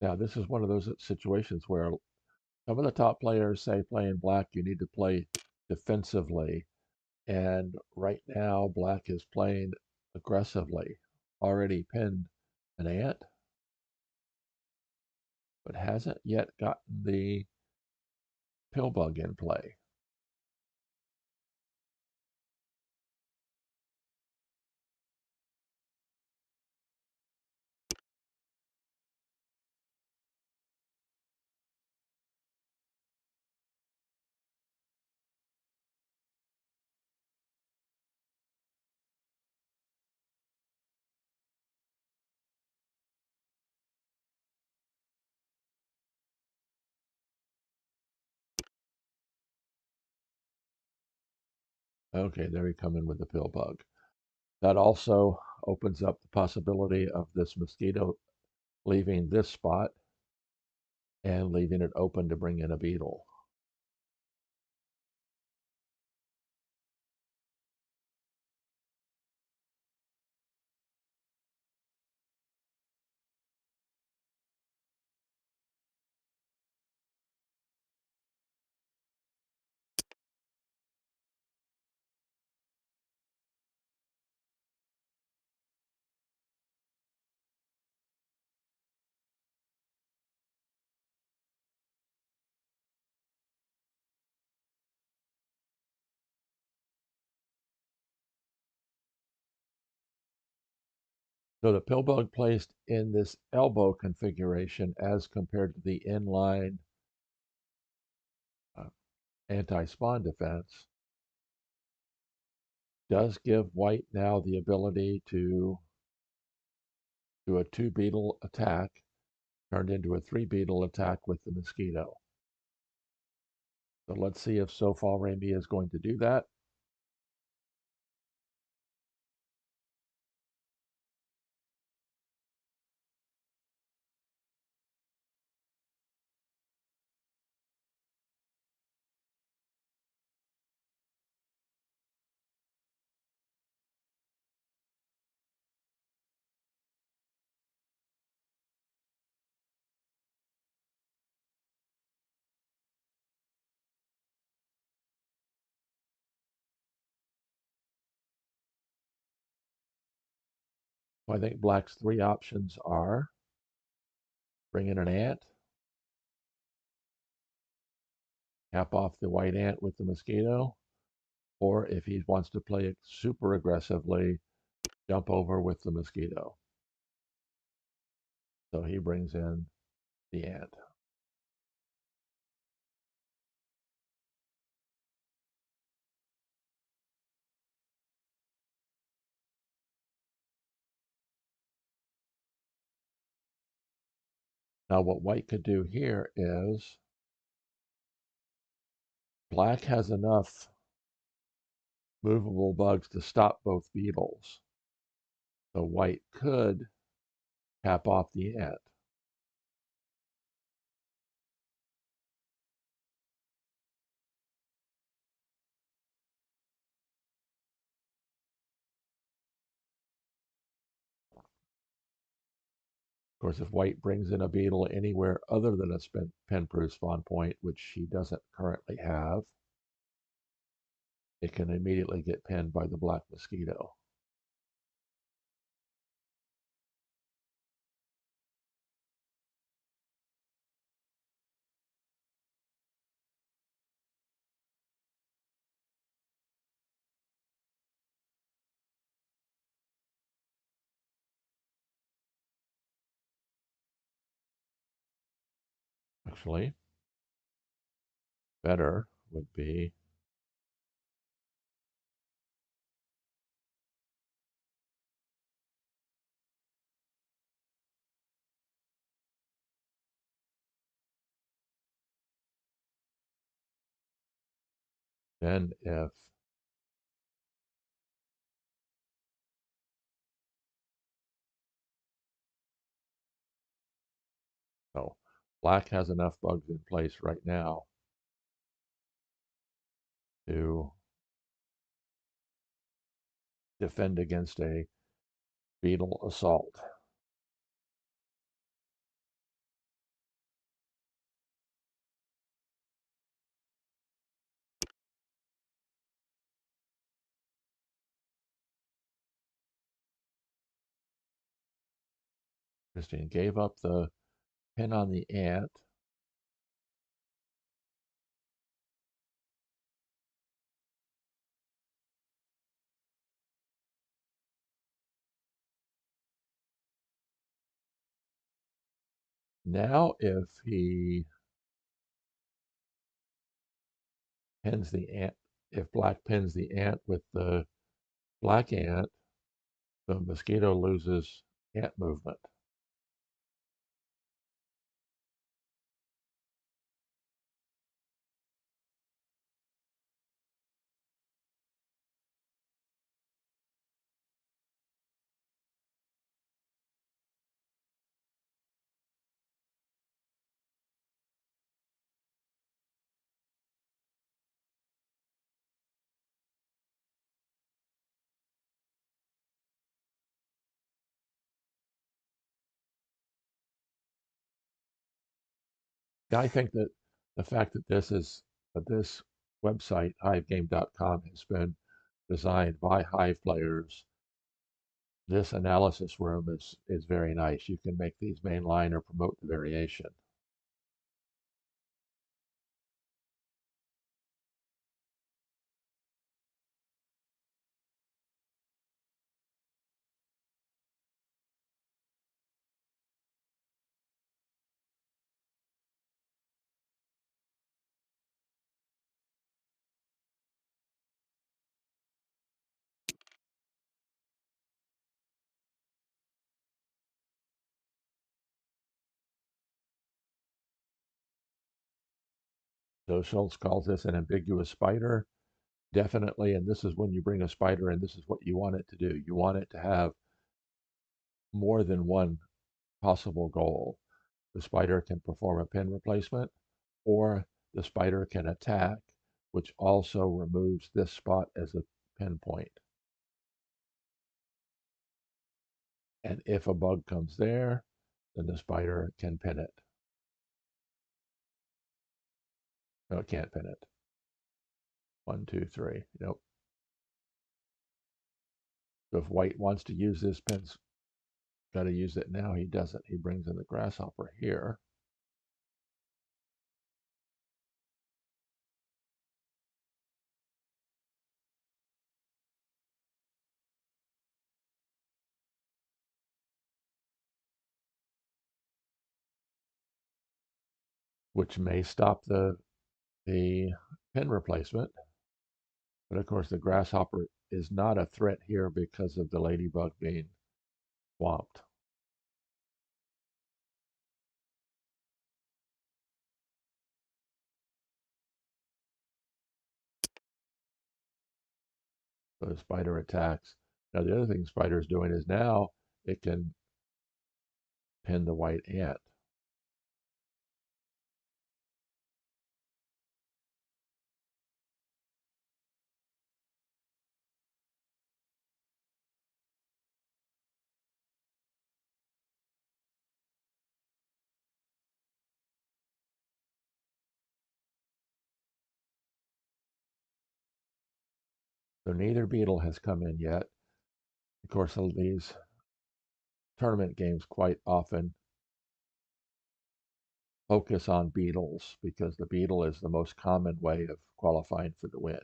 Now, this is one of those situations where some of the top players say playing black, you need to play defensively. And right now, black is playing aggressively. Already pinned an ant, but hasn't yet gotten the pill bug in play. Okay, there we come in with the pill bug. That also opens up the possibility of this mosquito leaving this spot and leaving it open to bring in a beetle. So the pill bug placed in this elbow configuration as compared to the inline anti-spawn defense does give white now the ability to do a 2 beetle attack turned into a 3 beetle attack with the mosquito. So let's see if SOLFAREMI is going to do that. So I think black's 3 options are bring in an ant, cap off the white ant with the mosquito, or if he wants to play it super aggressively, jump over with the mosquito. So he brings in the ant. Now what white could do here is black has enough movable bugs to stop both beetles. So white could cap off the ant. Of course, if white brings in a beetle anywhere other than a pen-proof spawn point, which he doesn't currently have, it can immediately get pinned by the black mosquito. Actually, better would be then if so black has enough bugs in place right now to defend against a beetle assault. Christine gave up the pin on the ant. Now if he pins the ant, if black pins the ant with the black ant, the mosquito loses ant movement. I think that the fact that this website, hivegame.com, has been designed by Hive players, this analysis room is very nice. You can make these mainline or promote the variation. So Schultz calls this an ambiguous spider. Definitely, and this is when you bring a spider in, this is what you want it to do. You want it to have more than one possible goal. The spider can perform a pin replacement, or the spider can attack, which also removes this spot as a pin point. And if a bug comes there, then the spider can pin it. No, it can't pin it. 1, 2, 3. Nope. So if white wants to use this pin's got to use it now. He doesn't. He brings in the grasshopper here. Which may stop the pin replacement. But of course, the grasshopper is not a threat here because of the ladybug being swamped. So the spider attacks. Now the other thing the spider is doing is now it can pin the white ant. So neither beetle has come in yet. Of course, these tournament games quite often focus on beetles because the beetle is the most common way of qualifying for the win.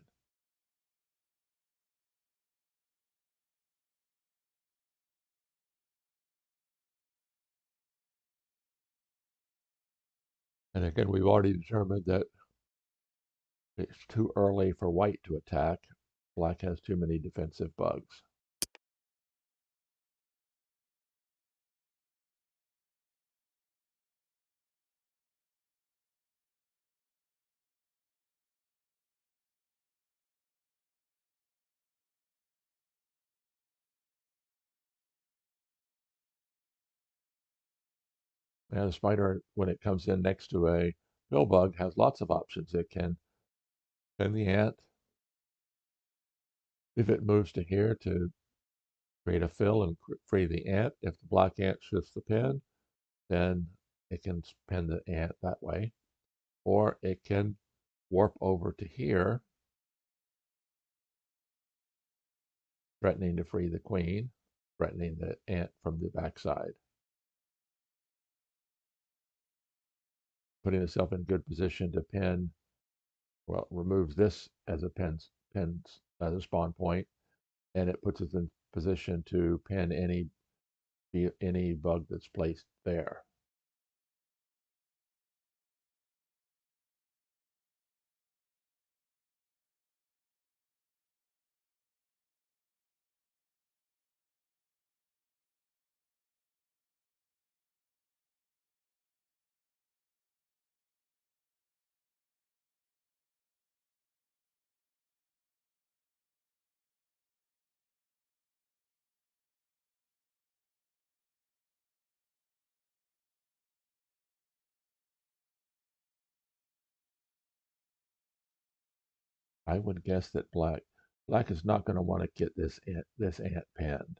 And again, we've already determined that it's too early for white to attack. Black has too many defensive bugs. Now the spider, when it comes in next to a pill bug, has lots of options. It can pin the ant. If it moves to here to create a fill and free the ant, if the black ant shifts the pin, then it can pin the ant that way. Or it can warp over to here, threatening to free the queen, threatening the ant from the backside. Putting itself in good position to pin, well, removes this as a pins as a spawn point, and it puts us in position to pin any bug that's placed there. I would guess that black is not going to want to get this ant pinned.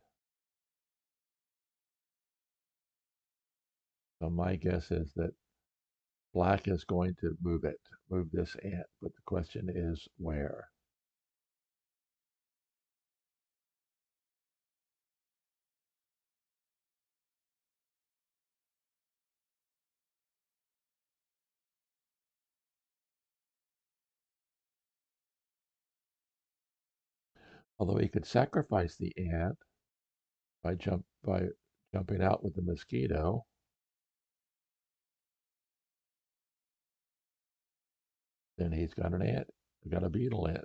So my guess is that black is going to move this ant, but the question is where. Although he could sacrifice the ant by jumping out with the mosquito. Then he's got an ant, got a beetle in.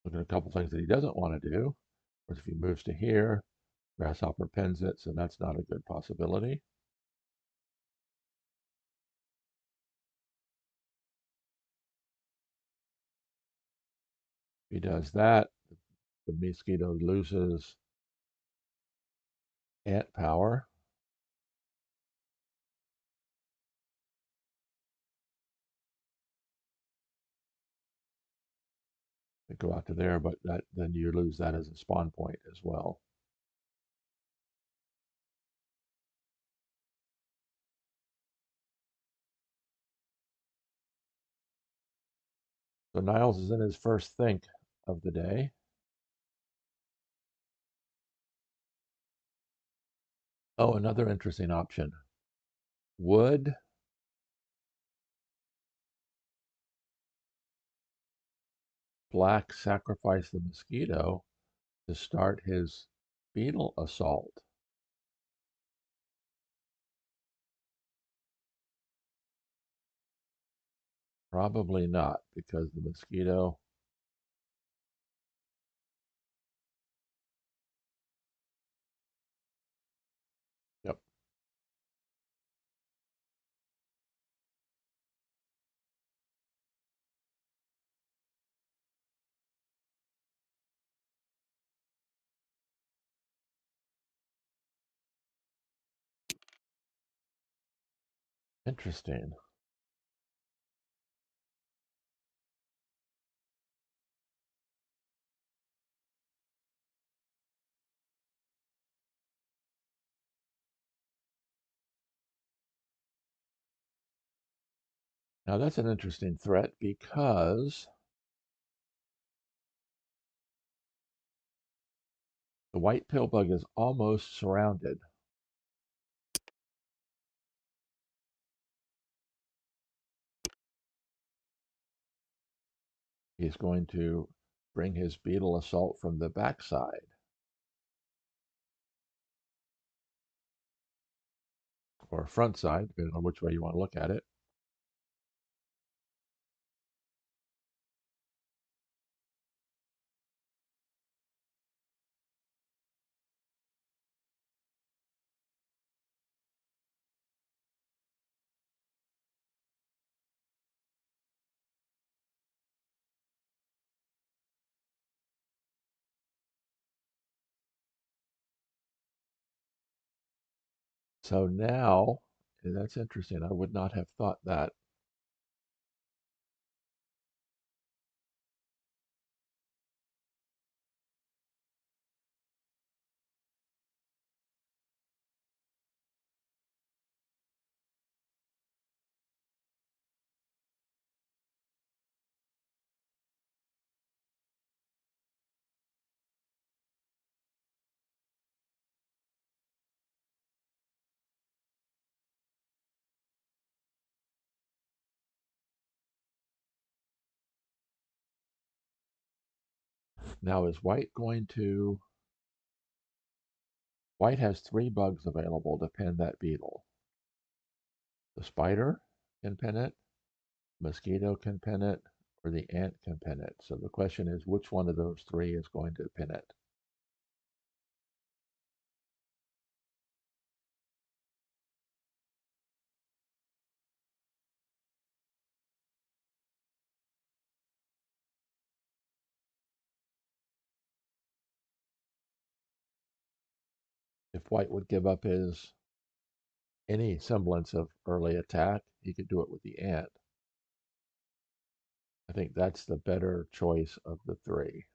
Look at a couple things that he doesn't want to do. Of course, if he moves to here, grasshopper pins it, so that's not a good possibility. If he does that, the mosquito loses ant power. They go out to there, but then you lose that as a spawn point as well. So Niles is in his first think of the day. Oh, another interesting option. Would Black sacrifice the mosquito to start his beetle assault? Probably not, because the mosquito. Yep. Interesting. Now that's an interesting threat because the white pillbug is almost surrounded. He's going to bring his beetle assault from the backside. Or front side, depending on which way you want to look at it. So now, that's interesting. I would not have thought that. Now is white going to... White has 3 bugs available to pin that beetle. The spider can pin it, mosquito can pin it, or the ant can pin it. So the question is, which one of those 3 is going to pin it? If white would give up any semblance of early attack, he could do it with the ant. I think that's the better choice of the 3.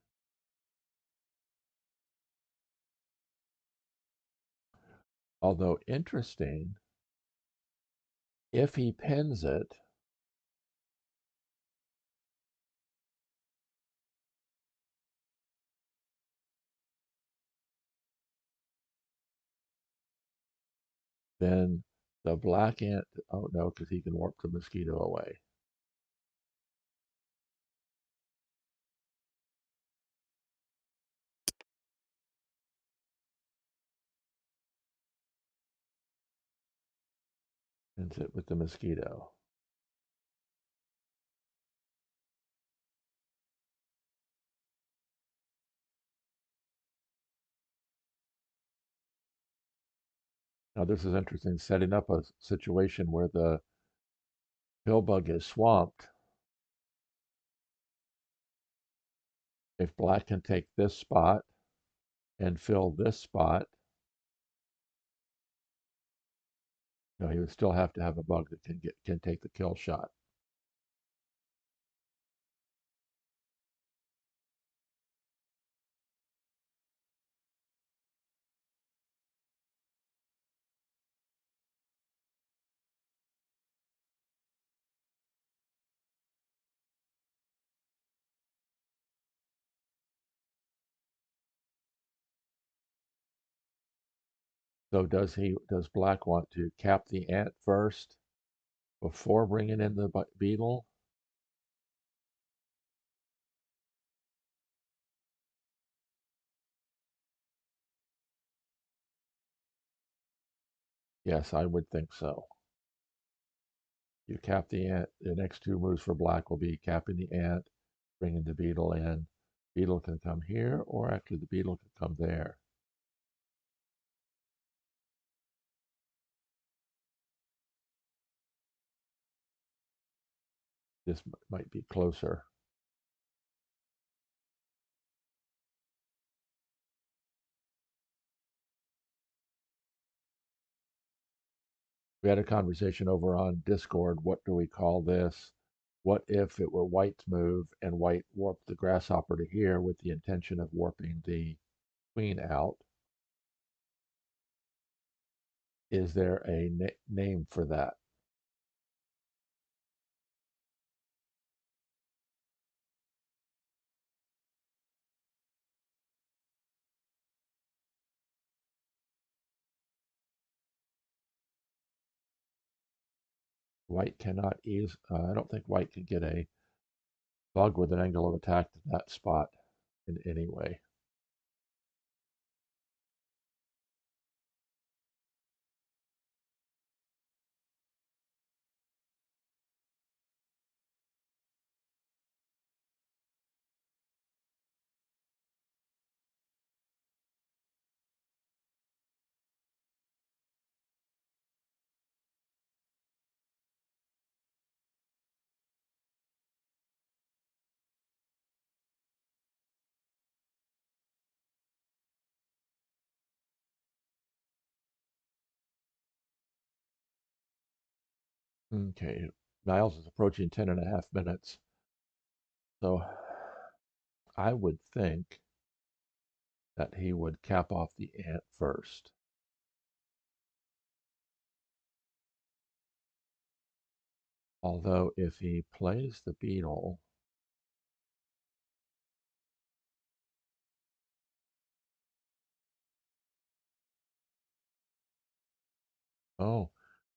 Although interesting, if he pins it, then the black ant, oh no, because he can warp the mosquito away. Pins it with the mosquito. Now this is interesting, setting up a situation where the pillbug is swamped. If black can take this spot and fill this spot, no, he would still have to have a bug that can take the kill shot. So does black want to cap the ant first before bringing in the beetle? Yes, I would think so. You cap the ant. The next two moves for black will be capping the ant, bringing the beetle in. Beetle can come here, or actually the beetle can come there. This might be closer. We had a conversation over on Discord. What do we call this? What if it were white's move and white warped the grasshopper to here with the intention of warping the queen out? Is there a name for that? White cannot ease. I don't think white can get a bug with an angle of attack to that spot in any way. Okay, Niles is approaching 10.5 minutes. So I would think that he would cap off the ant first. Although if he plays the beetle, oh,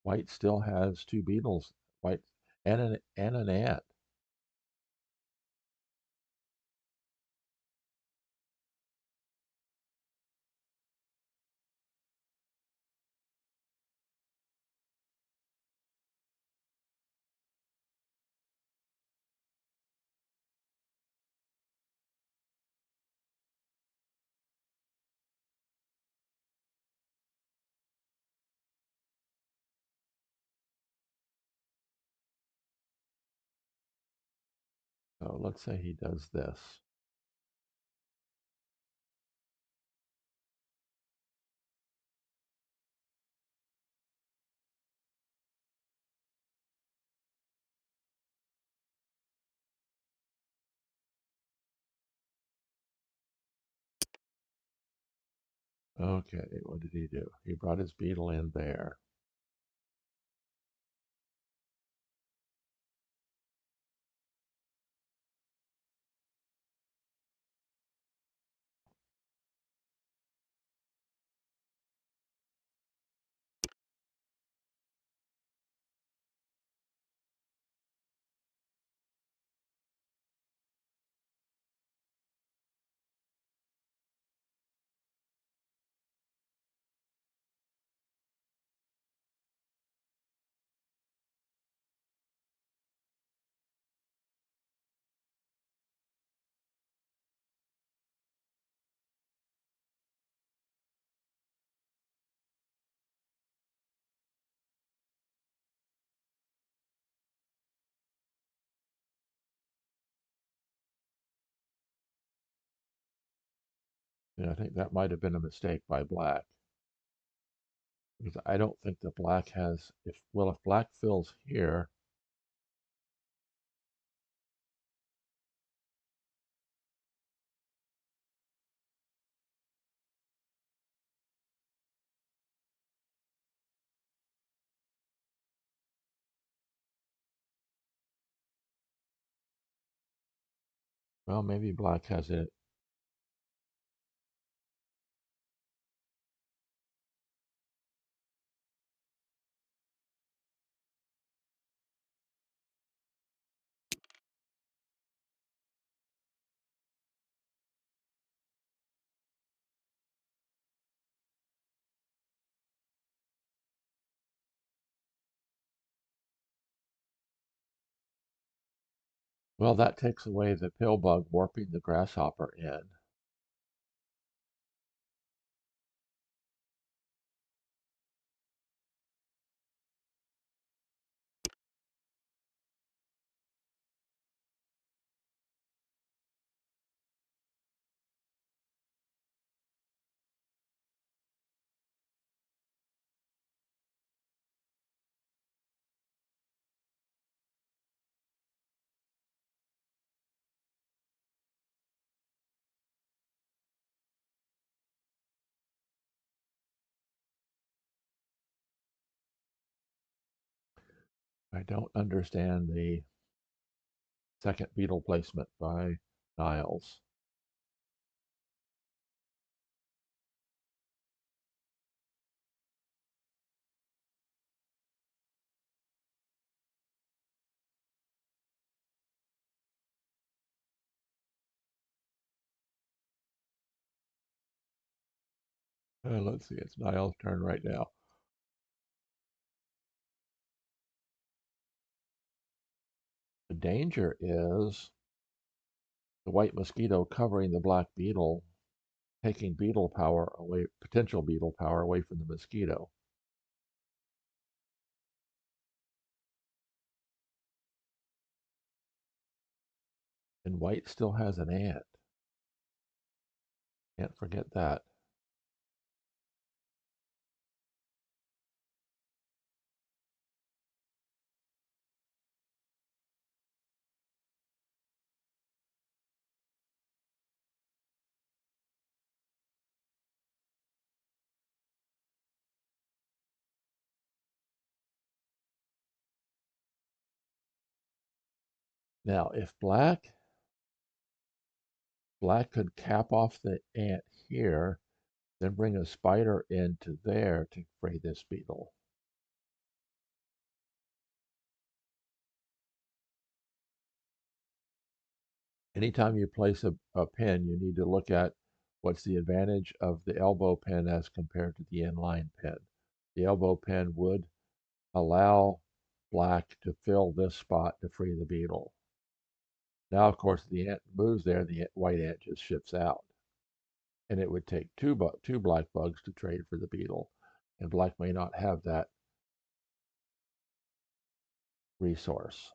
white still has two beetles, white and an ant. So let's say he does this. Okay, what did he do? He brought his beetle in there. Yeah, I think that might have been a mistake by black. Because I don't think that black has, if black fills here, well, maybe black has it. Well, that takes away the pill bug warping the grasshopper in. I don't understand the second beetle placement by Niles. Let's see, it's Niles' turn right now. The danger is the white mosquito covering the black beetle, taking beetle power away, potential beetle power away from the mosquito. And white still has an ant. Can't forget that. Now, if black could cap off the ant here, then bring a spider into there to free this beetle. Anytime you place a pin, you need to look at what's the advantage of the elbow pin as compared to the inline pin. The elbow pin would allow black to fill this spot to free the beetle. Now, of course, the ant moves there, the white ant just shifts out. And it would take two black bugs to trade for the beetle. And black may not have that resource.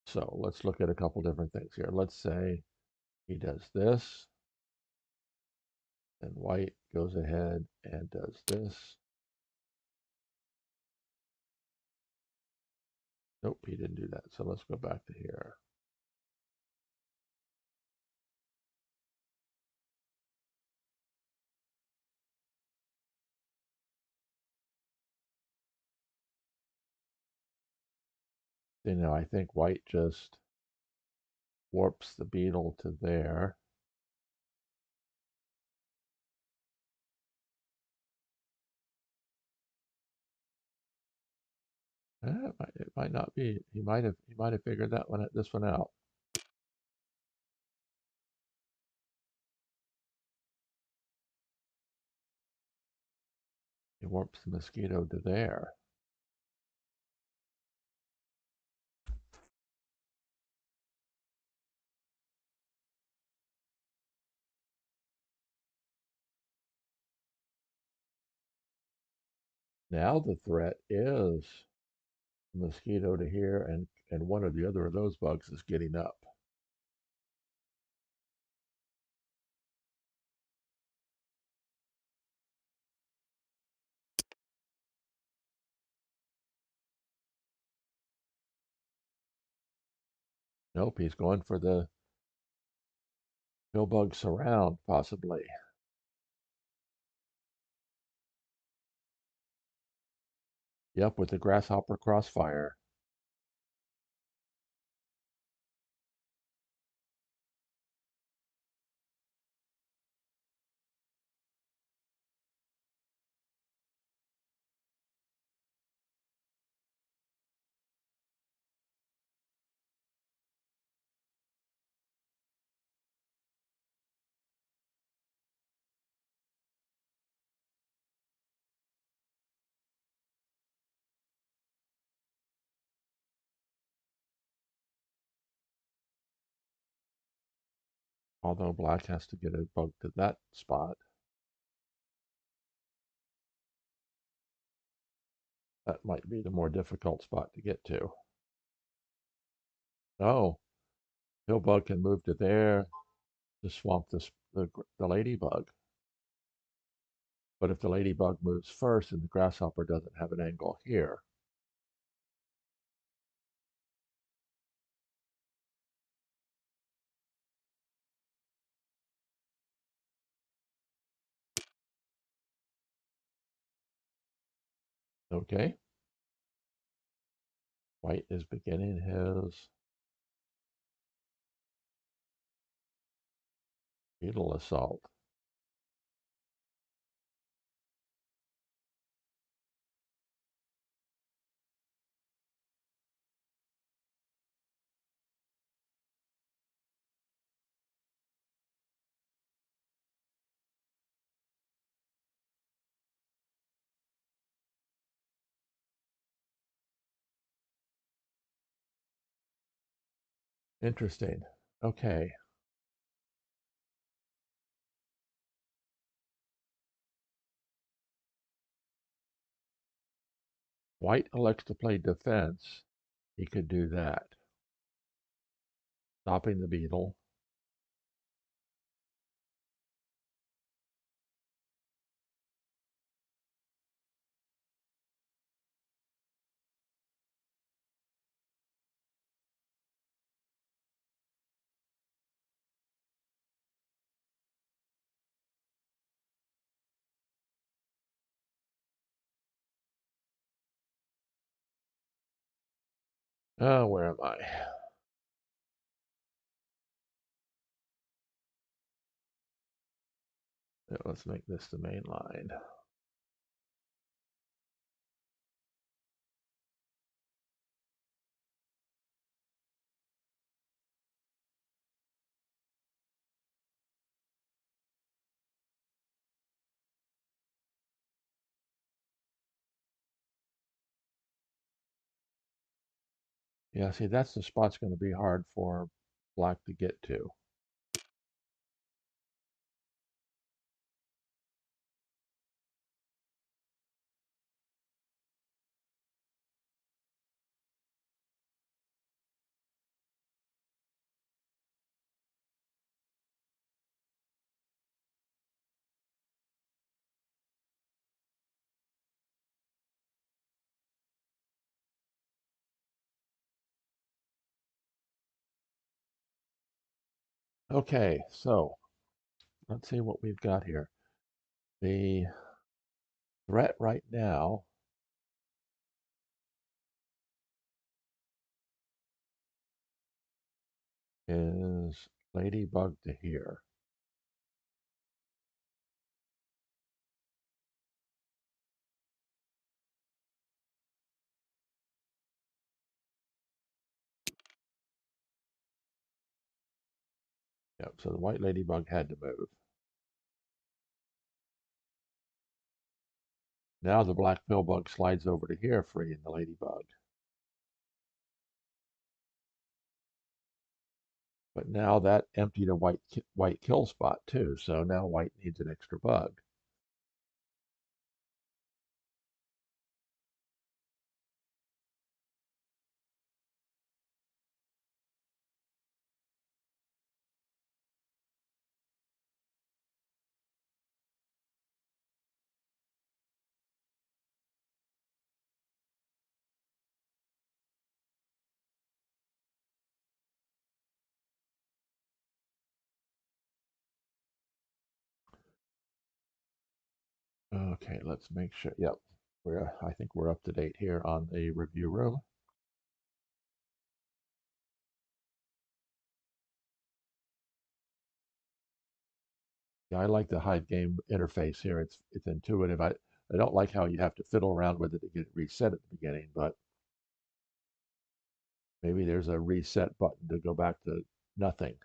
So let's look at a couple different things here. Let's say he does this, and white goes ahead and does this. Nope, he didn't do that. So let's go back to here. You know, I think white just warps the beetle to there. It might not be. He might have figured this one out. He warps the mosquito to there. Now the threat is the mosquito to here, and one or the other of those bugs is getting up. Nope, he's going for the pillbug surround, possibly. Yep, with the grasshopper crossfire. Although black has to get a bug to that spot. That might be the more difficult spot to get to. Oh, pillbug can move to there to swamp the ladybug. But if the ladybug moves first and the grasshopper doesn't have an angle here, okay, white is beginning his beetle assault. Interesting. Okay. White elects to play defense. He could do that. Stopping the beetle. Oh, where am I? Let's make this the main line. Yeah, see, that's the spot's going to be hard for black to get to. Okay, so let's see what we've got here. The threat right now is ladybug to here. Yep, so the white ladybug had to move. Now the black pillbug slides over to here, freeing the ladybug. But now that emptied a white kill spot too, so now white needs an extra bug. Okay, let's make sure. Yep, I think we're up to date here on the review room. Yeah, I like the Hive game interface here. It's intuitive. I don't like how you have to fiddle around with it to get it reset at the beginning, but maybe there's a reset button to go back to nothing.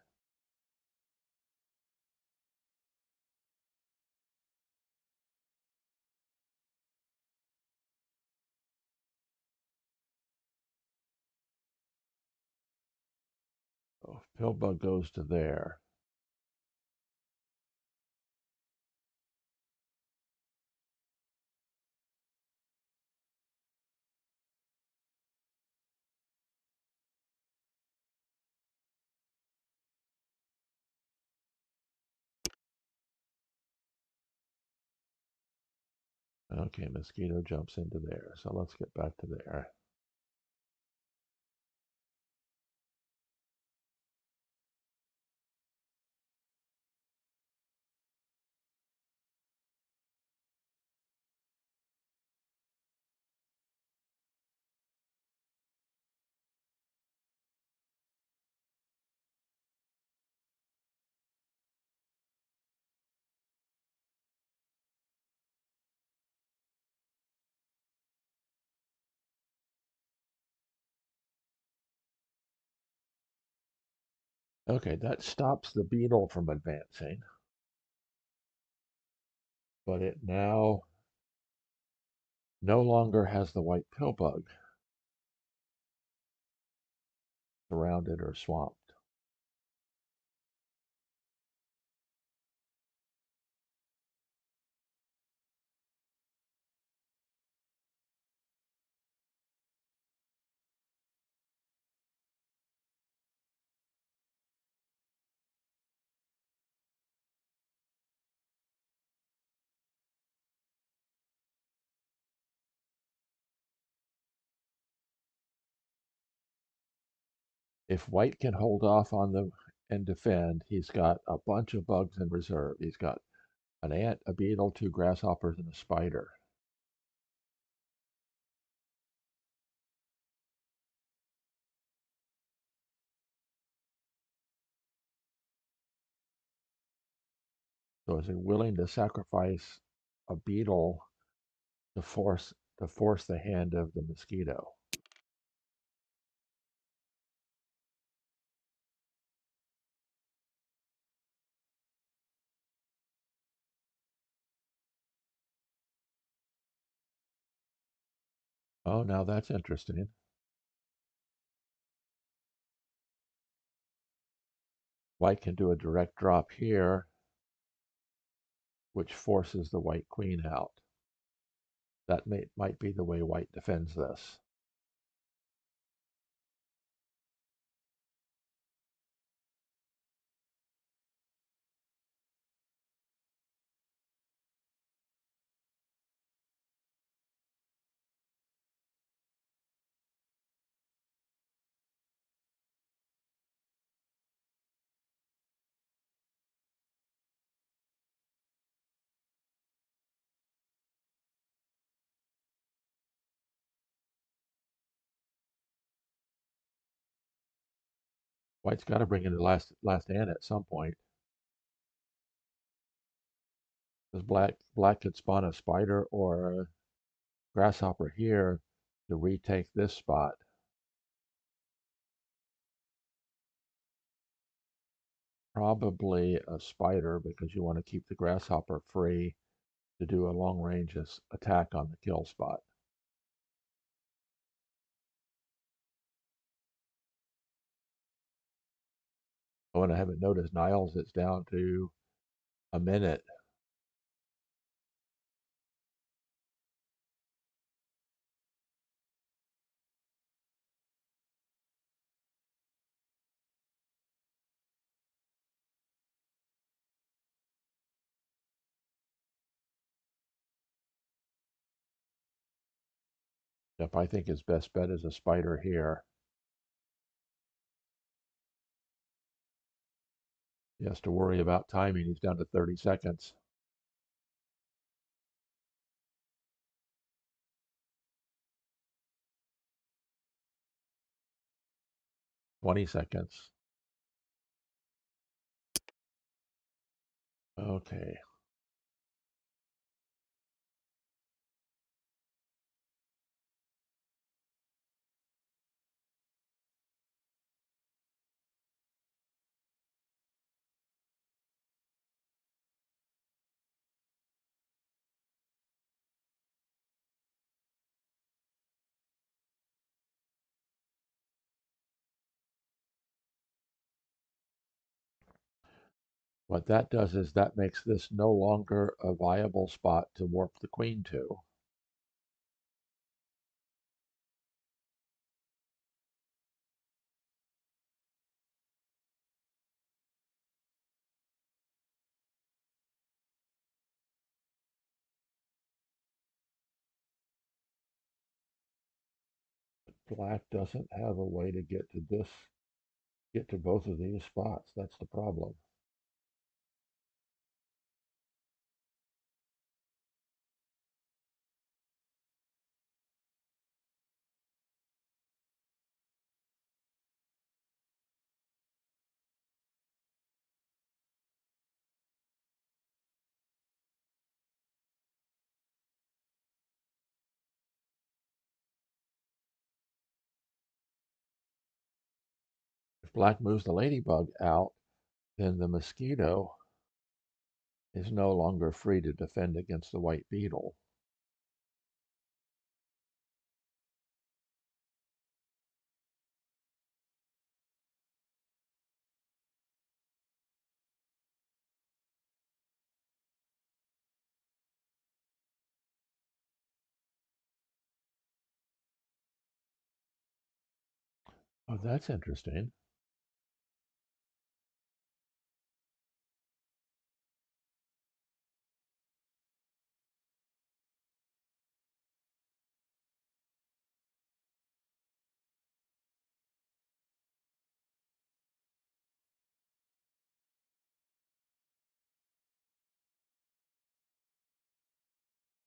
Oh, if pillbug goes to there. Okay, mosquito jumps into there. So let's get back to there. Okay, that stops the beetle from advancing, but it now no longer has the white pill bug surrounded or swamped. If white can hold off on them and defend, he's got a bunch of bugs in reserve. He's got an ant, a beetle, 2 grasshoppers, and a spider. So is he willing to sacrifice a beetle to force the hand of the mosquito? Oh, now that's interesting. White can do a direct drop here, which forces the white queen out. That might be the way white defends this. White's got to bring in the last ant at some point. Because black could spawn a spider or a grasshopper here to retake this spot. Probably a spider because you want to keep the grasshopper free to do a long range attack on the kill spot. Oh, and I haven't noticed neighlles, it's down to a minute. If I think his best bet is a spider here. He has to worry about timing. He's down to 30 seconds. 20 seconds. Okay. What that does is that makes this no longer a viable spot to warp the queen to. Black doesn't have a way to get to this, get to both of these spots. That's the problem. If black moves the ladybug out, then the mosquito is no longer free to defend against the white beetle. Oh, that's interesting.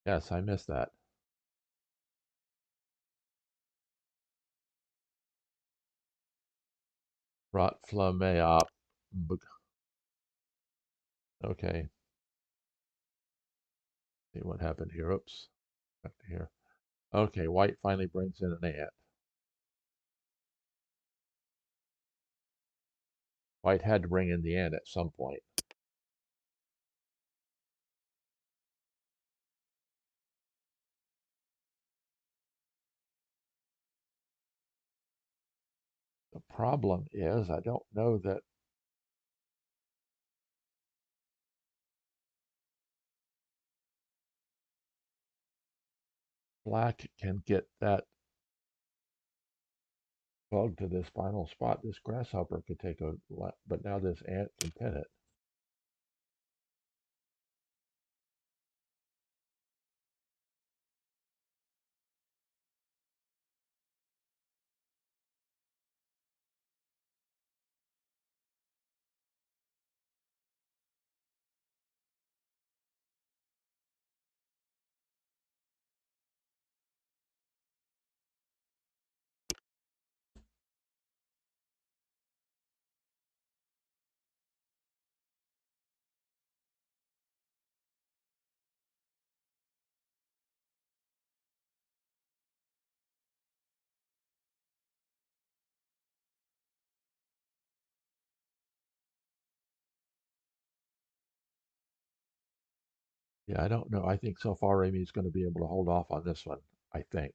Yes, I missed that. Rot flameop. Okay. See what happened here. Oops. Back to here. Okay, white finally brings in an ant. White had to bring in the ant at some point. The problem is I don't know that black can get that bug to this final spot. This grasshopper could take a lot, but now this ant can pin it. Yeah, I don't know. I think so far Amy's going to be able to hold off on this one, I think.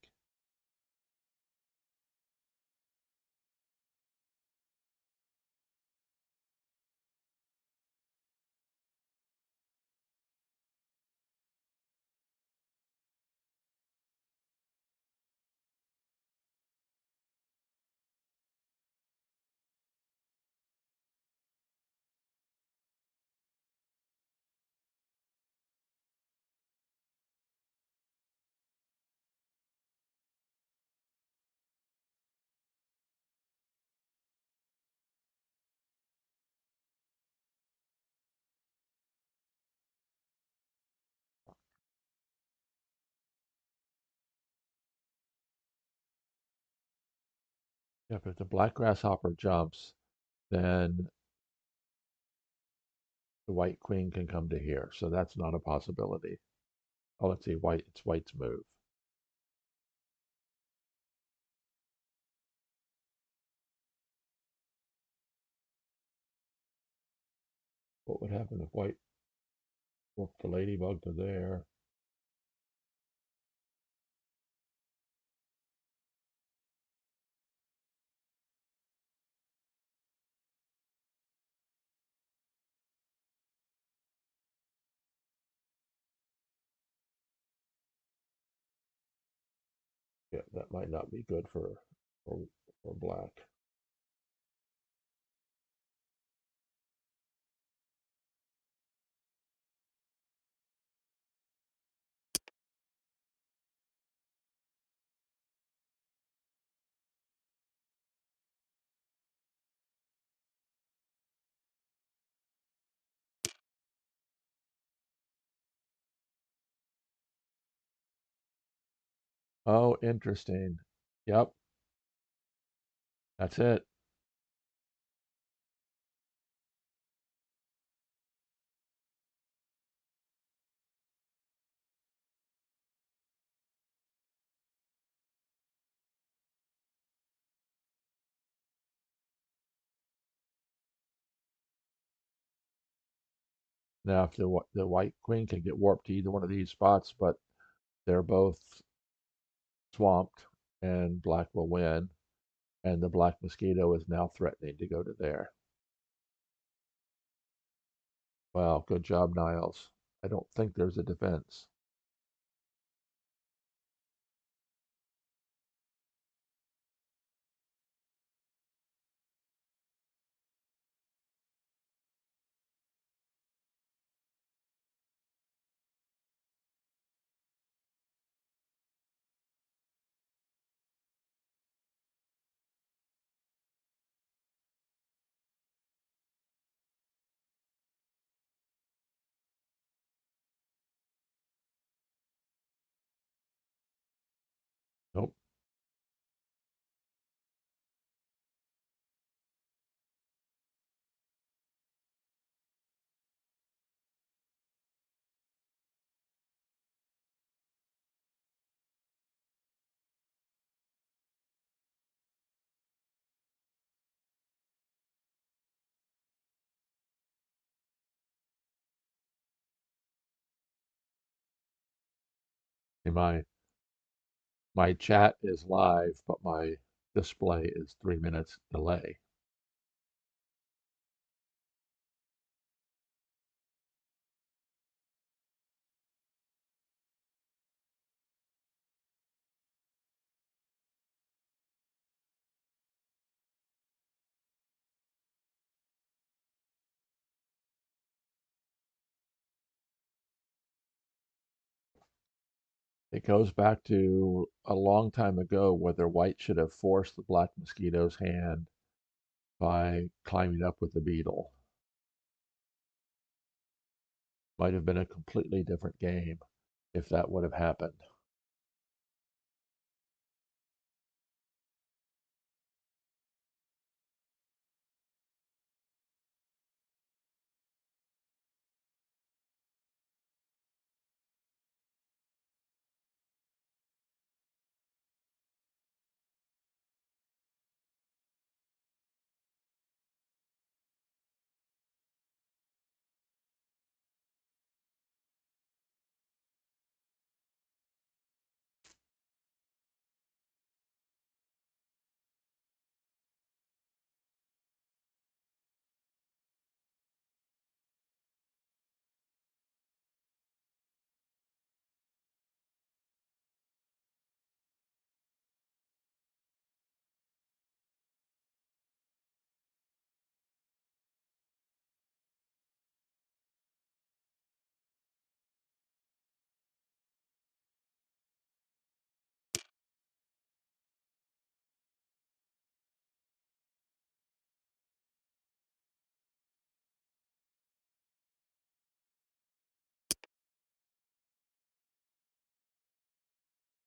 If the black grasshopper jumps, then the white queen can come to here. So that's not a possibility. Oh, let's see, white. It's white's move. What would happen if white worked the ladybug to there? Yeah, that might not be good for, for black. Oh, interesting. Yep, that's it. Now, if the white queen can get warped to either one of these spots, but they're both swamped, and black will win. And the black mosquito is now threatening to go to there. Well, good job, Niles. I don't think there's a defense. Nope. My chat is live, but my display is 3 minutes delay. It goes back to a long time ago whether white should have forced the black mosquito's hand by climbing up with the beetle. Might have been a completely different game if that would have happened.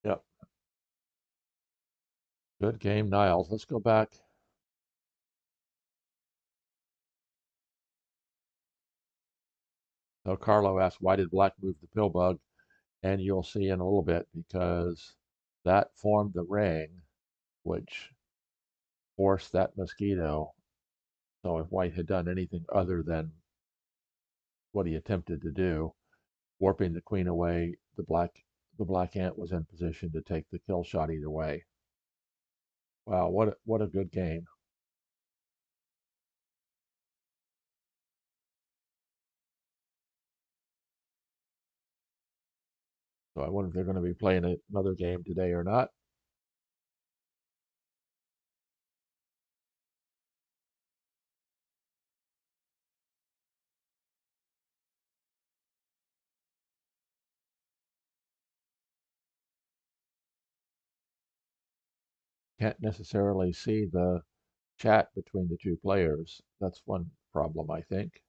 Yep. Good game, Niles. Let's go back. So Carlo asked, why did black move the pill bug? And you'll see in a little bit because that formed the ring, which forced that mosquito. So if white had done anything other than what he attempted to do, warping the queen away, the black ant was in position to take the kill shot either way. Wow, what a good game. So I wonder if they're going to be playing another game today or not. Can't necessarily see the chat between the two players. That's one problem, I think.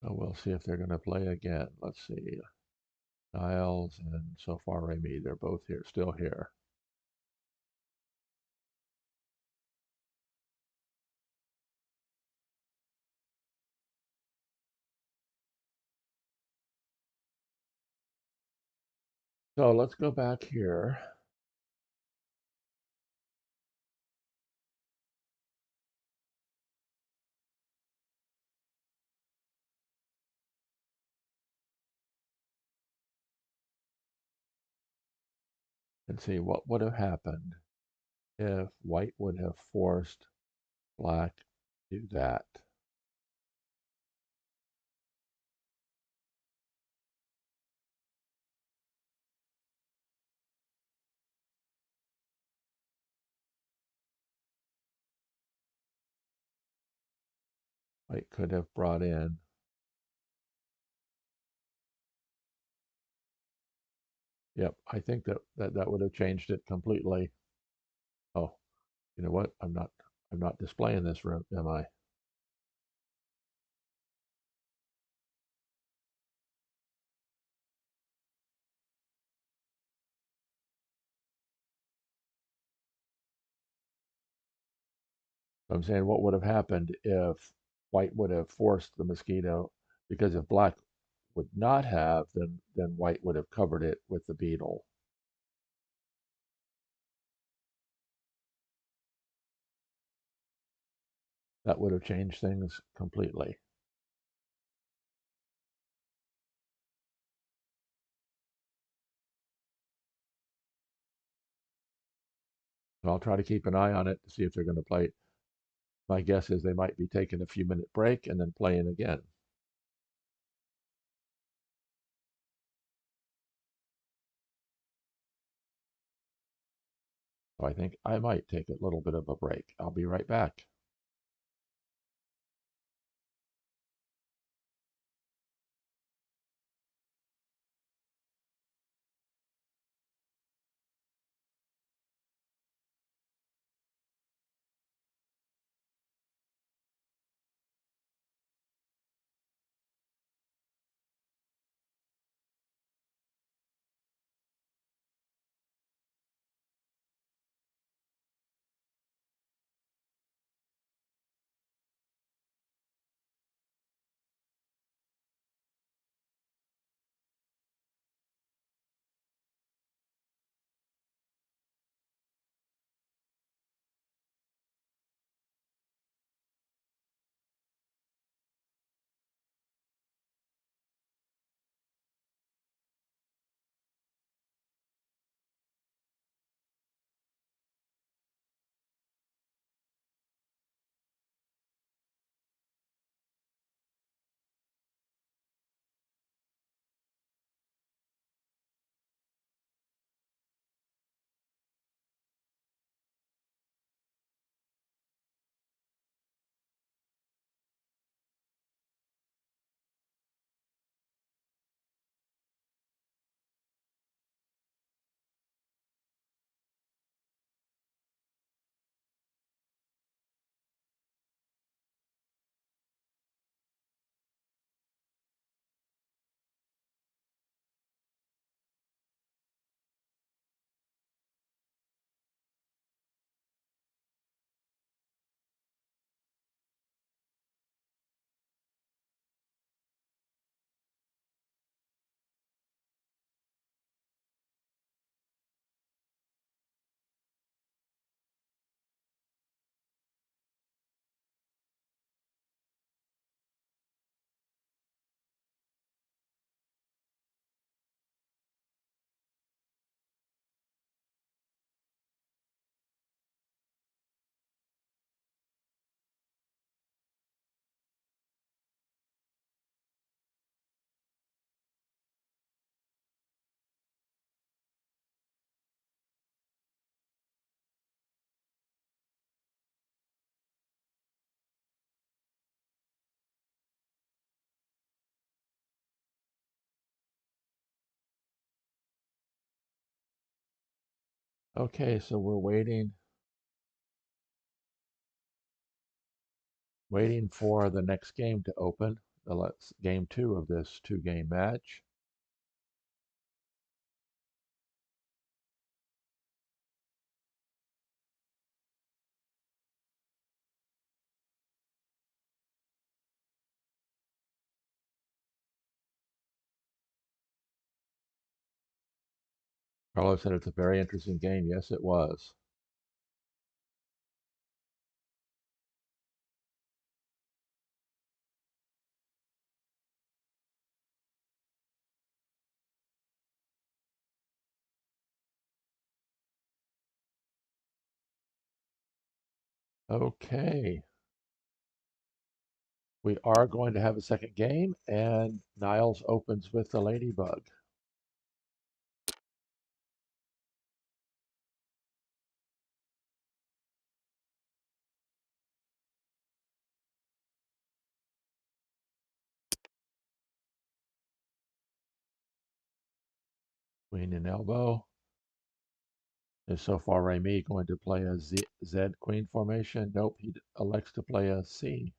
So we'll see if they're going to play again. Let's see. Neighlles and SOLFAREMI, they're both here, still here. So let's go back here. And see what would have happened if white would have forced black to do that. White could have brought in, yep, I think that would have changed it completely. Oh, you know what? I'm not displaying this room, am I? I'm saying what would have happened if white would have forced the mosquito, because if black would not have, then white would have covered it with the beetle. That would have changed things completely. And I'll try to keep an eye on it to see if they're going to play. My guess is they might be taking a few minute break and then playing again. So I think I might take a little bit of a break. I'll be right back. Okay, so we're waiting for the next game to open. game 2 of this 2-game match. Carlos said it's a very interesting game. Yes, it was. Okay. We are going to have a second game, and Niles opens with the Ladybug. Queen and elbow. Is SOLFAREMI going to play a Z queen formation? Nope, he elects to play a C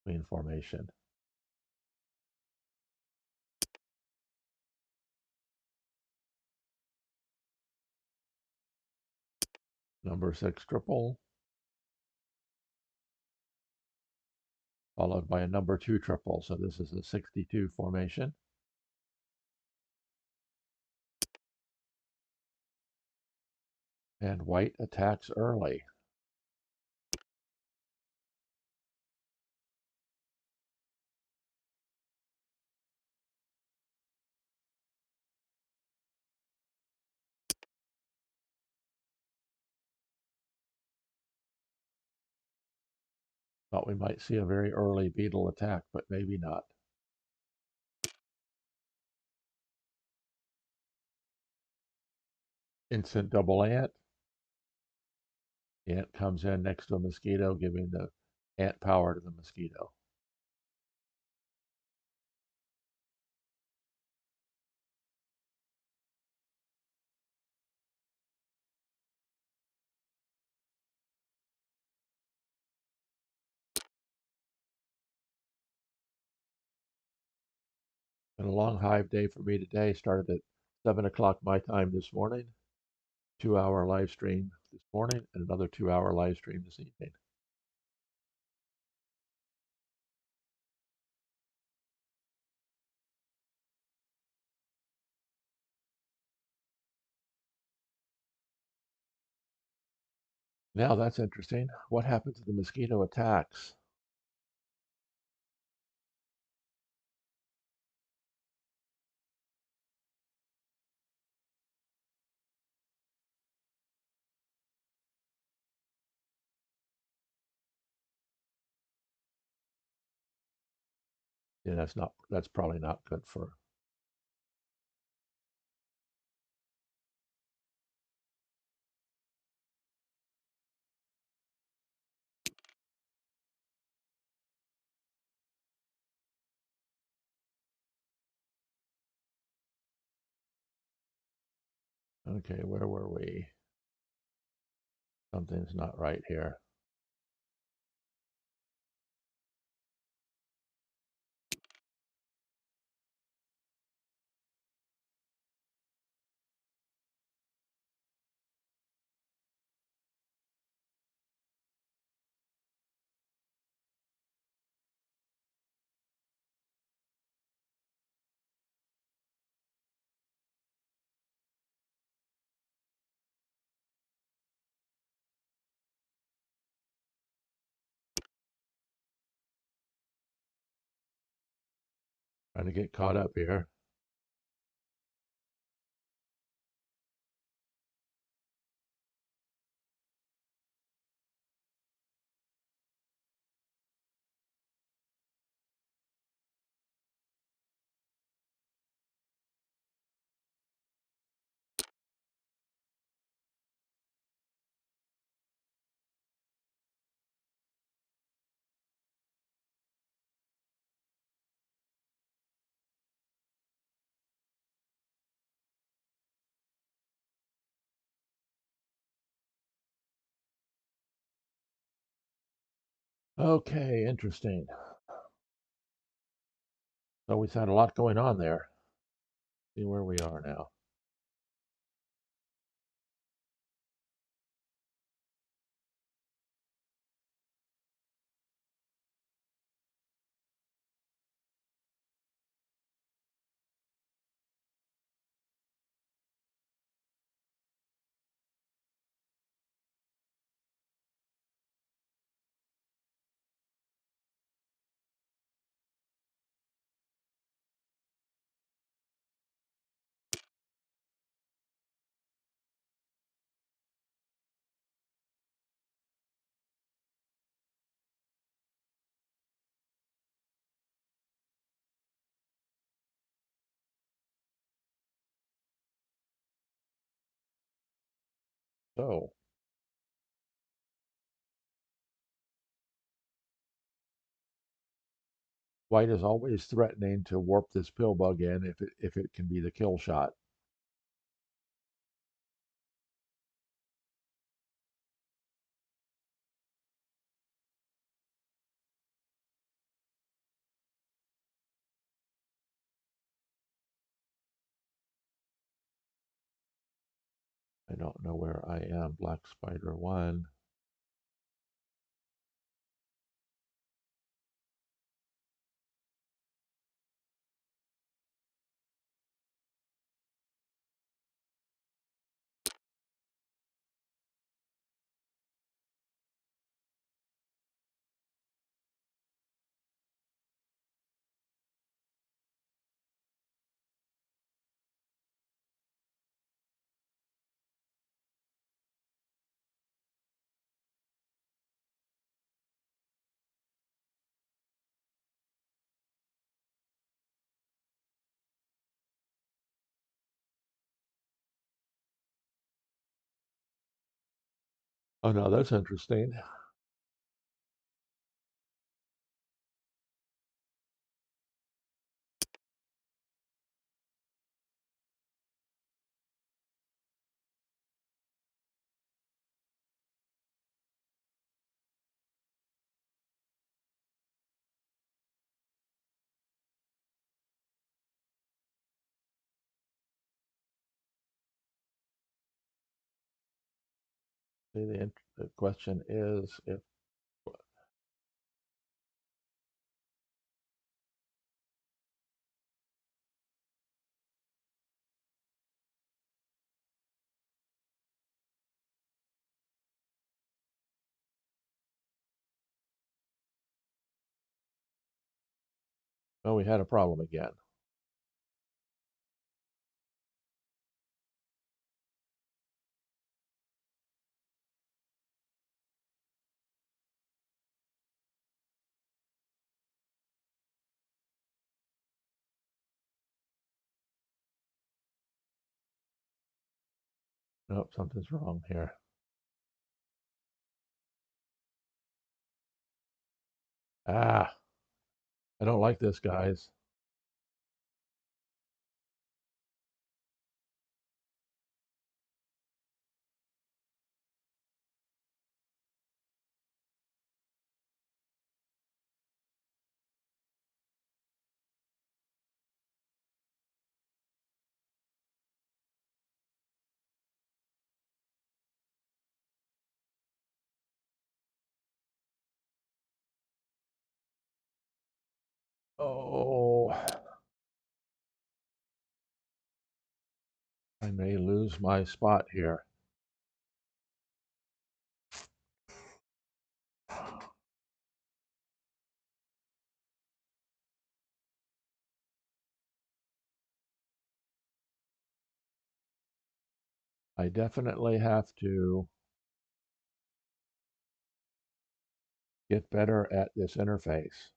queen formation. Number 6 triple, followed by a number 2 triple. So this is a 62 formation. And white attacks early. Thought we might see a very early beetle attack, but maybe not. Instant double ant. The ant comes in next to a mosquito, giving the ant power to the mosquito. Been a long hive day for me today. Started at 7 o'clock my time this morning. 2-hour live stream this morning and another 2-hour live stream this evening. Now that's interesting. What happened to the mosquito attacks? Yeah, that's probably not good for. Okay, where were we? Something's not right here. Trying to get caught up here. Okay, interesting. So we've had a lot going on there. See where we are now. So white is always threatening to warp this pill bug in if it can be the kill shot. I don't know where I am. Black Spider 1. Oh no, that's interesting. See, the question is if oh, we had a problem again. Nope, something's wrong here. Ah, I don't like this, guys. Oh, I may lose my spot here. I definitely have to get better at this interface.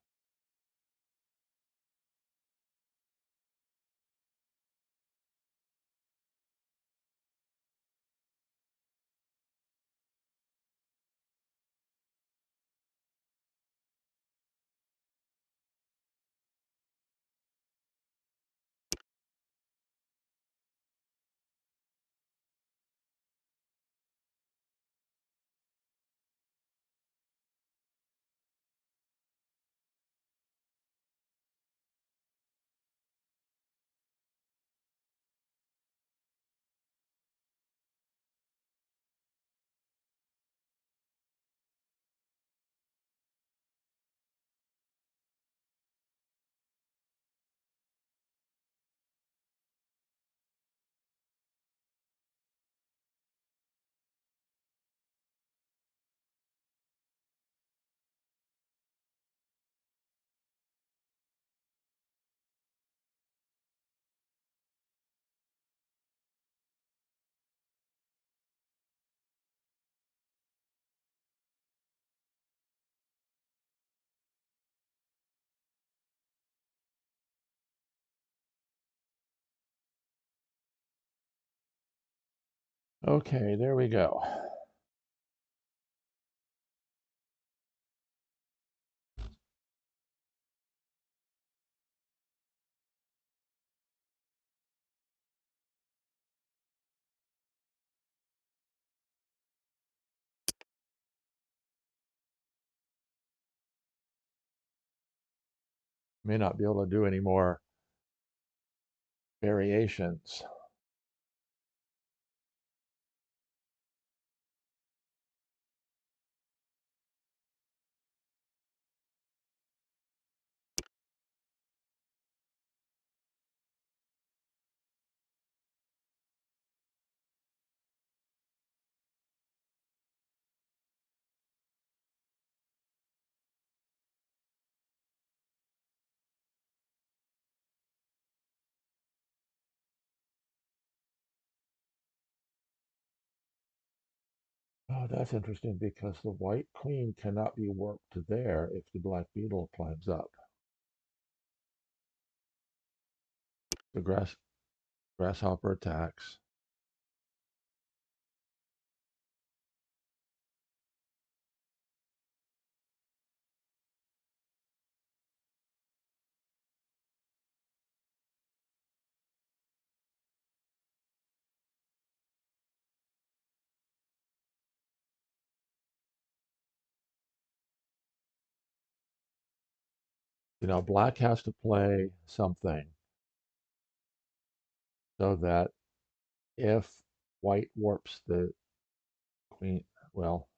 Okay, there we go. May not be able to do any more variations. Oh, that's interesting because the white queen cannot be warped to there if the black beetle climbs up. The grasshopper attacks. You know, black has to play something so that if white warps the queen, well,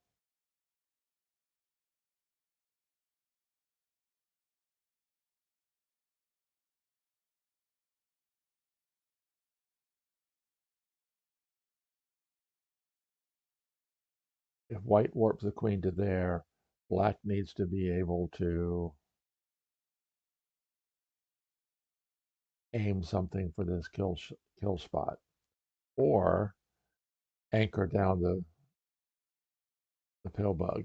if white warps the queen to there, black needs to be able to aim something for this kill spot or anchor down the pill bug.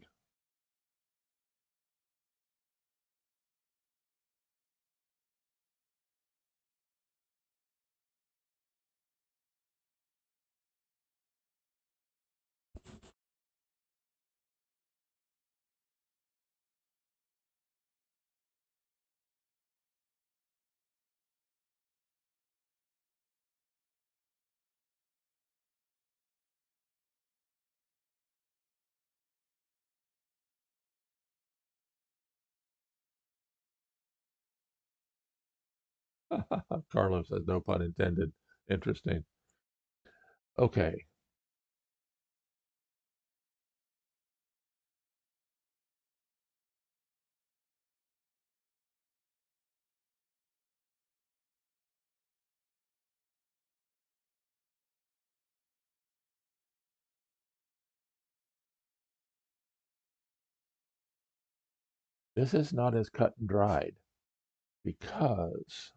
Carlos says no pun intended. Interesting. Okay. This is not as cut and dried because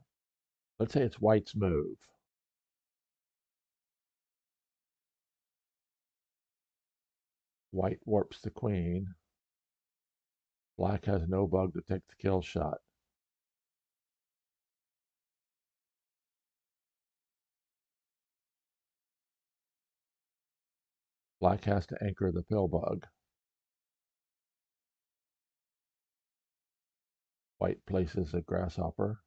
let's say it's white's move. White warps the queen. Black has no bug to take the kill shot. Black has to anchor the pill bug. White places a grasshopper.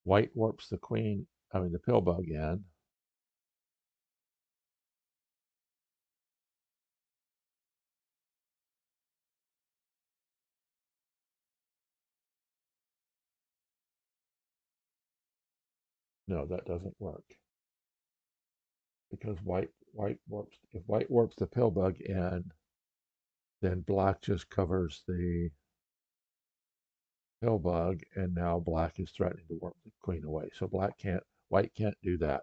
White warps the queen, the pill bug in. No, that doesn't work. Because if white warps the pill bug in, then black just covers the pill bug, and now black is threatening to warp the queen away. So white can't do that.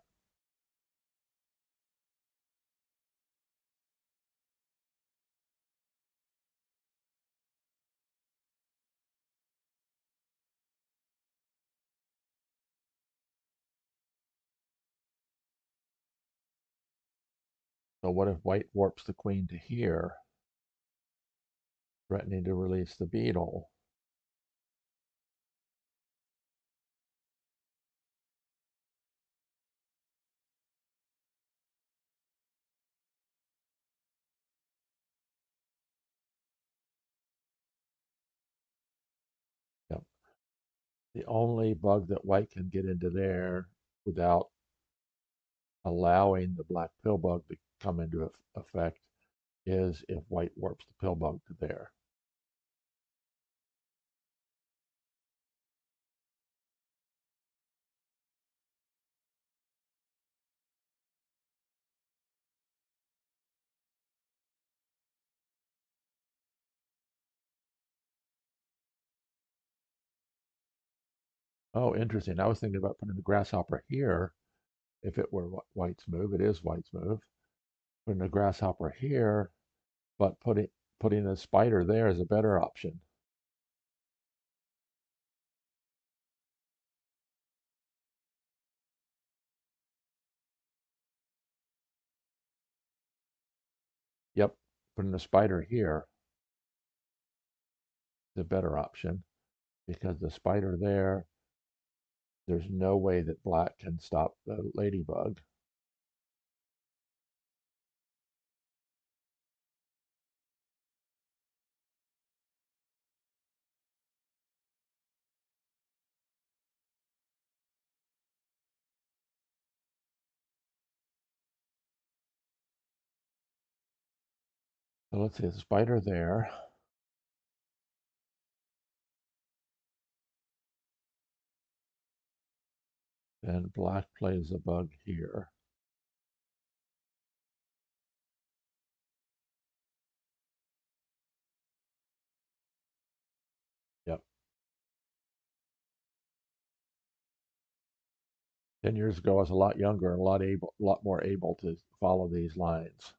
So what if white warps the queen to here, threatening to release the beetle? Yep. The only bug that white can get into there without allowing the black pill bug to come into effect is if white warps the pill bug to there. Oh, interesting. I was thinking about putting the grasshopper here if it were white's move. It is white's move. Putting the grasshopper here, but putting a spider there is a better option. Yep, putting a spider here is a better option because the spider there's no way that black can stop the ladybug. So let's see, the spider there. Then black plays a bug here. Yep. 10 years ago, I was a lot younger and a lot more able to follow these lines.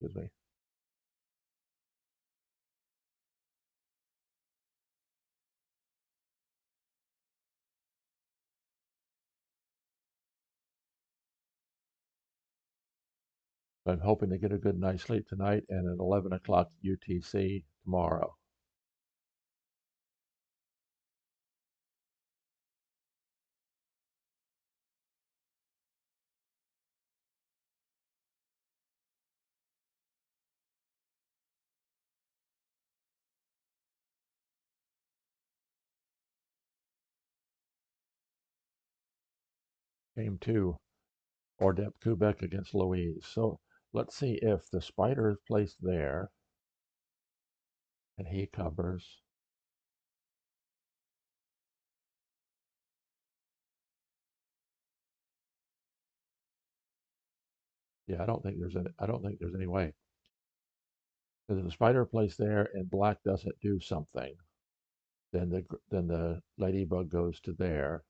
Excuse me. I'm hoping to get a good night's sleep tonight and at 11 o'clock UTC tomorrow. Game 2, Ordep Kubek against Louise. So let's see if the spider is placed there and he covers. Yeah, I don't think there's any way. Because if the spider placed there and black doesn't do something, then the ladybug goes to there.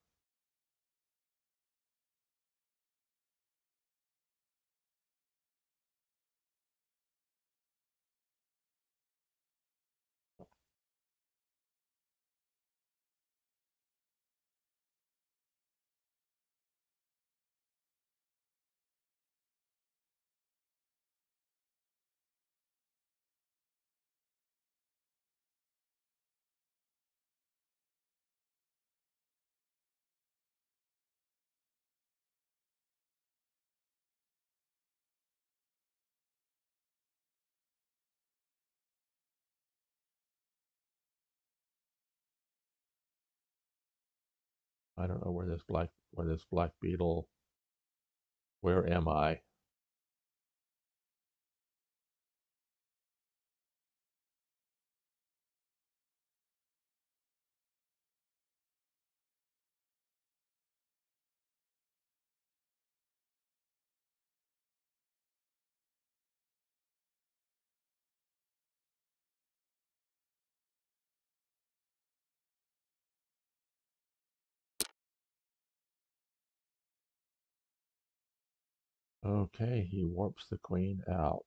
I don't know where this black beetle. Where am I? Okay, he warps the queen out.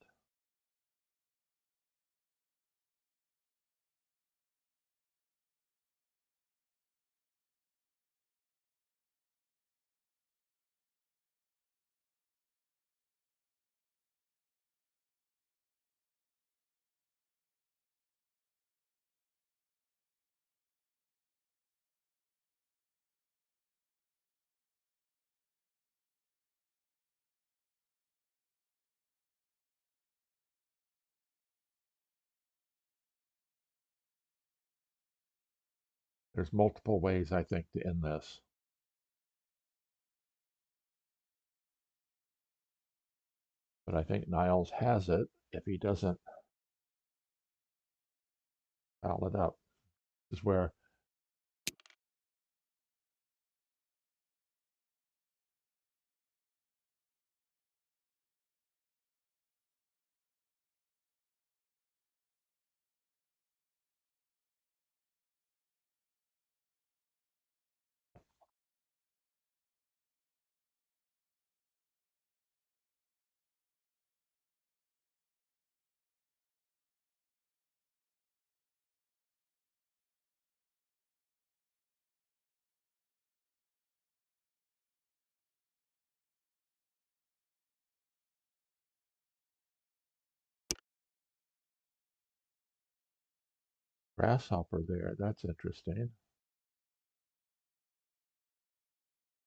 There's multiple ways, I think, to end this. But I think Niles has it if he doesn't foul it up. This is where grasshopper there. That's interesting.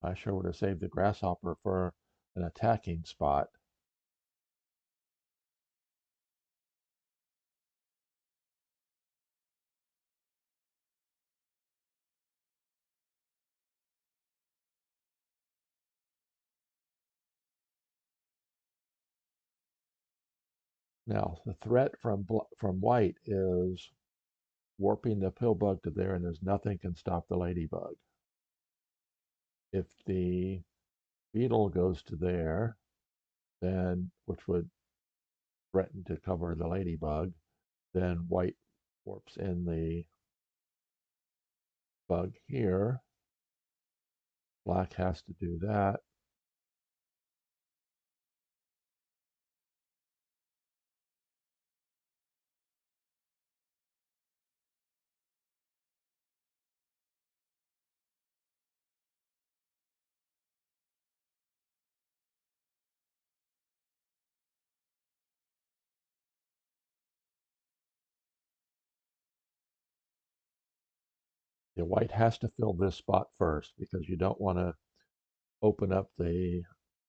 I sure would have saved the grasshopper for an attacking spot. Now, the threat from white is warping the pill bug to there, and there's nothing can stop the ladybug. If the beetle goes to there, then which would threaten to cover the ladybug, then white warps in the bug here. Black has to do that. The white has to fill this spot first because you don't want to open up the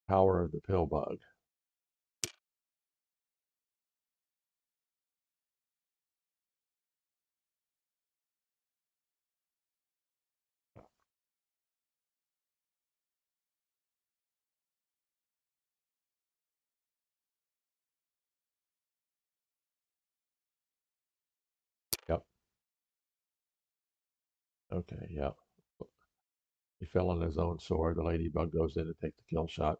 power of the pill bug. Yep. Okay, yep. He fell on his own sword. The ladybug goes in to take the kill shot.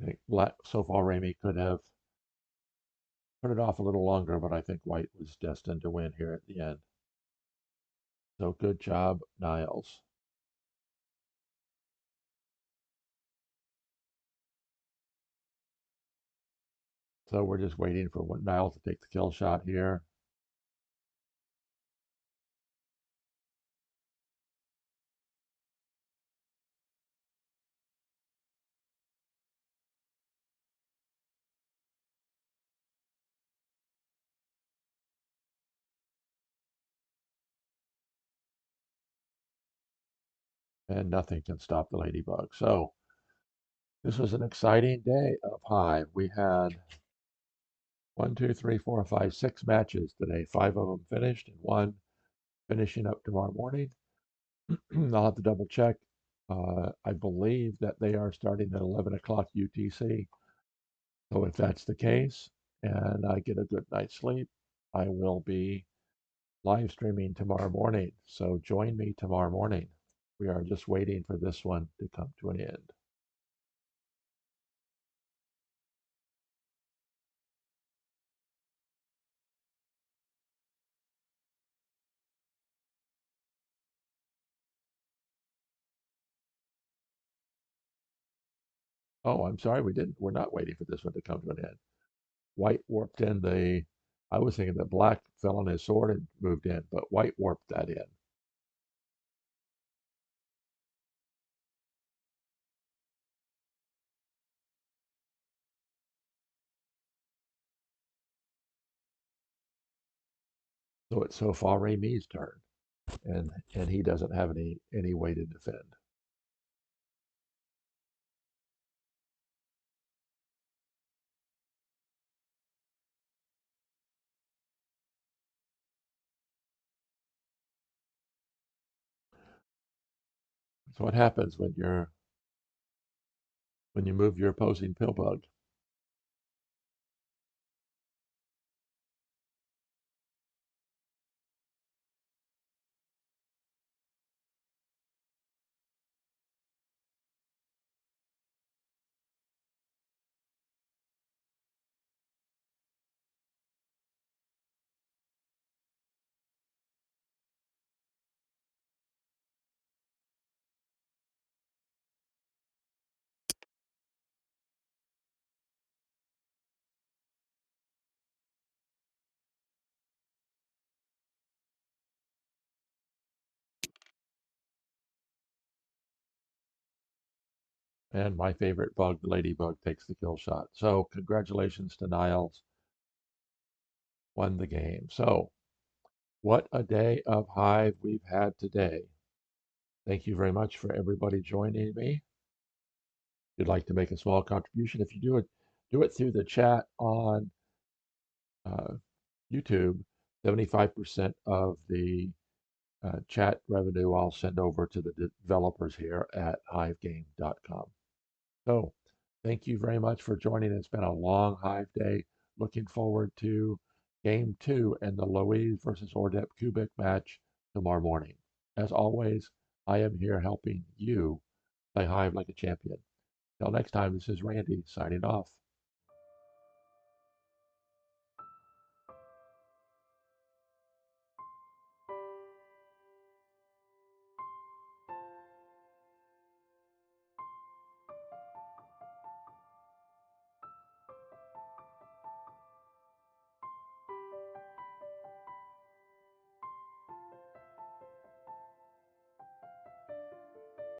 I think black SOLFAREMI could have put it off a little longer, but I think white was destined to win here at the end. So good job, Niles. So we're just waiting for Niles to take the kill shot here. And nothing can stop the ladybug. So this was an exciting day of Hive. We had 1, 2, 3, 4, 5, 6 matches today. 5 of them finished and 1 finishing up tomorrow morning. I'll have to double check. I believe that they are starting at 11 o'clock UTC. So if that's the case and I get a good night's sleep, I will be live streaming tomorrow morning. So join me tomorrow morning. We are just waiting for this one to come to an end. Oh, I'm sorry, we're not waiting for this one to come to an end. White warped in I was thinking that black fell on his sword and moved in, but white warped that in. So it's SOLFAREMI's turn, and he doesn't have any way to defend. So what happens when you move your opposing pill bug? And my favorite bug, the ladybug, takes the kill shot. So congratulations to neighlles. Won the game. So what a day of Hive we've had today. Thank you very much for everybody joining me. If you'd like to make a small contribution, if you do it through the chat on YouTube. 75% of the chat revenue I'll send over to the developers here at hivegame.com. So thank you very much for joining. It's been a long Hive day. Looking forward to game 2 and the Louise versus Ordep Kubik match tomorrow morning. As always, I am here helping you play Hive like a champion. Till next time, this is Randy signing off.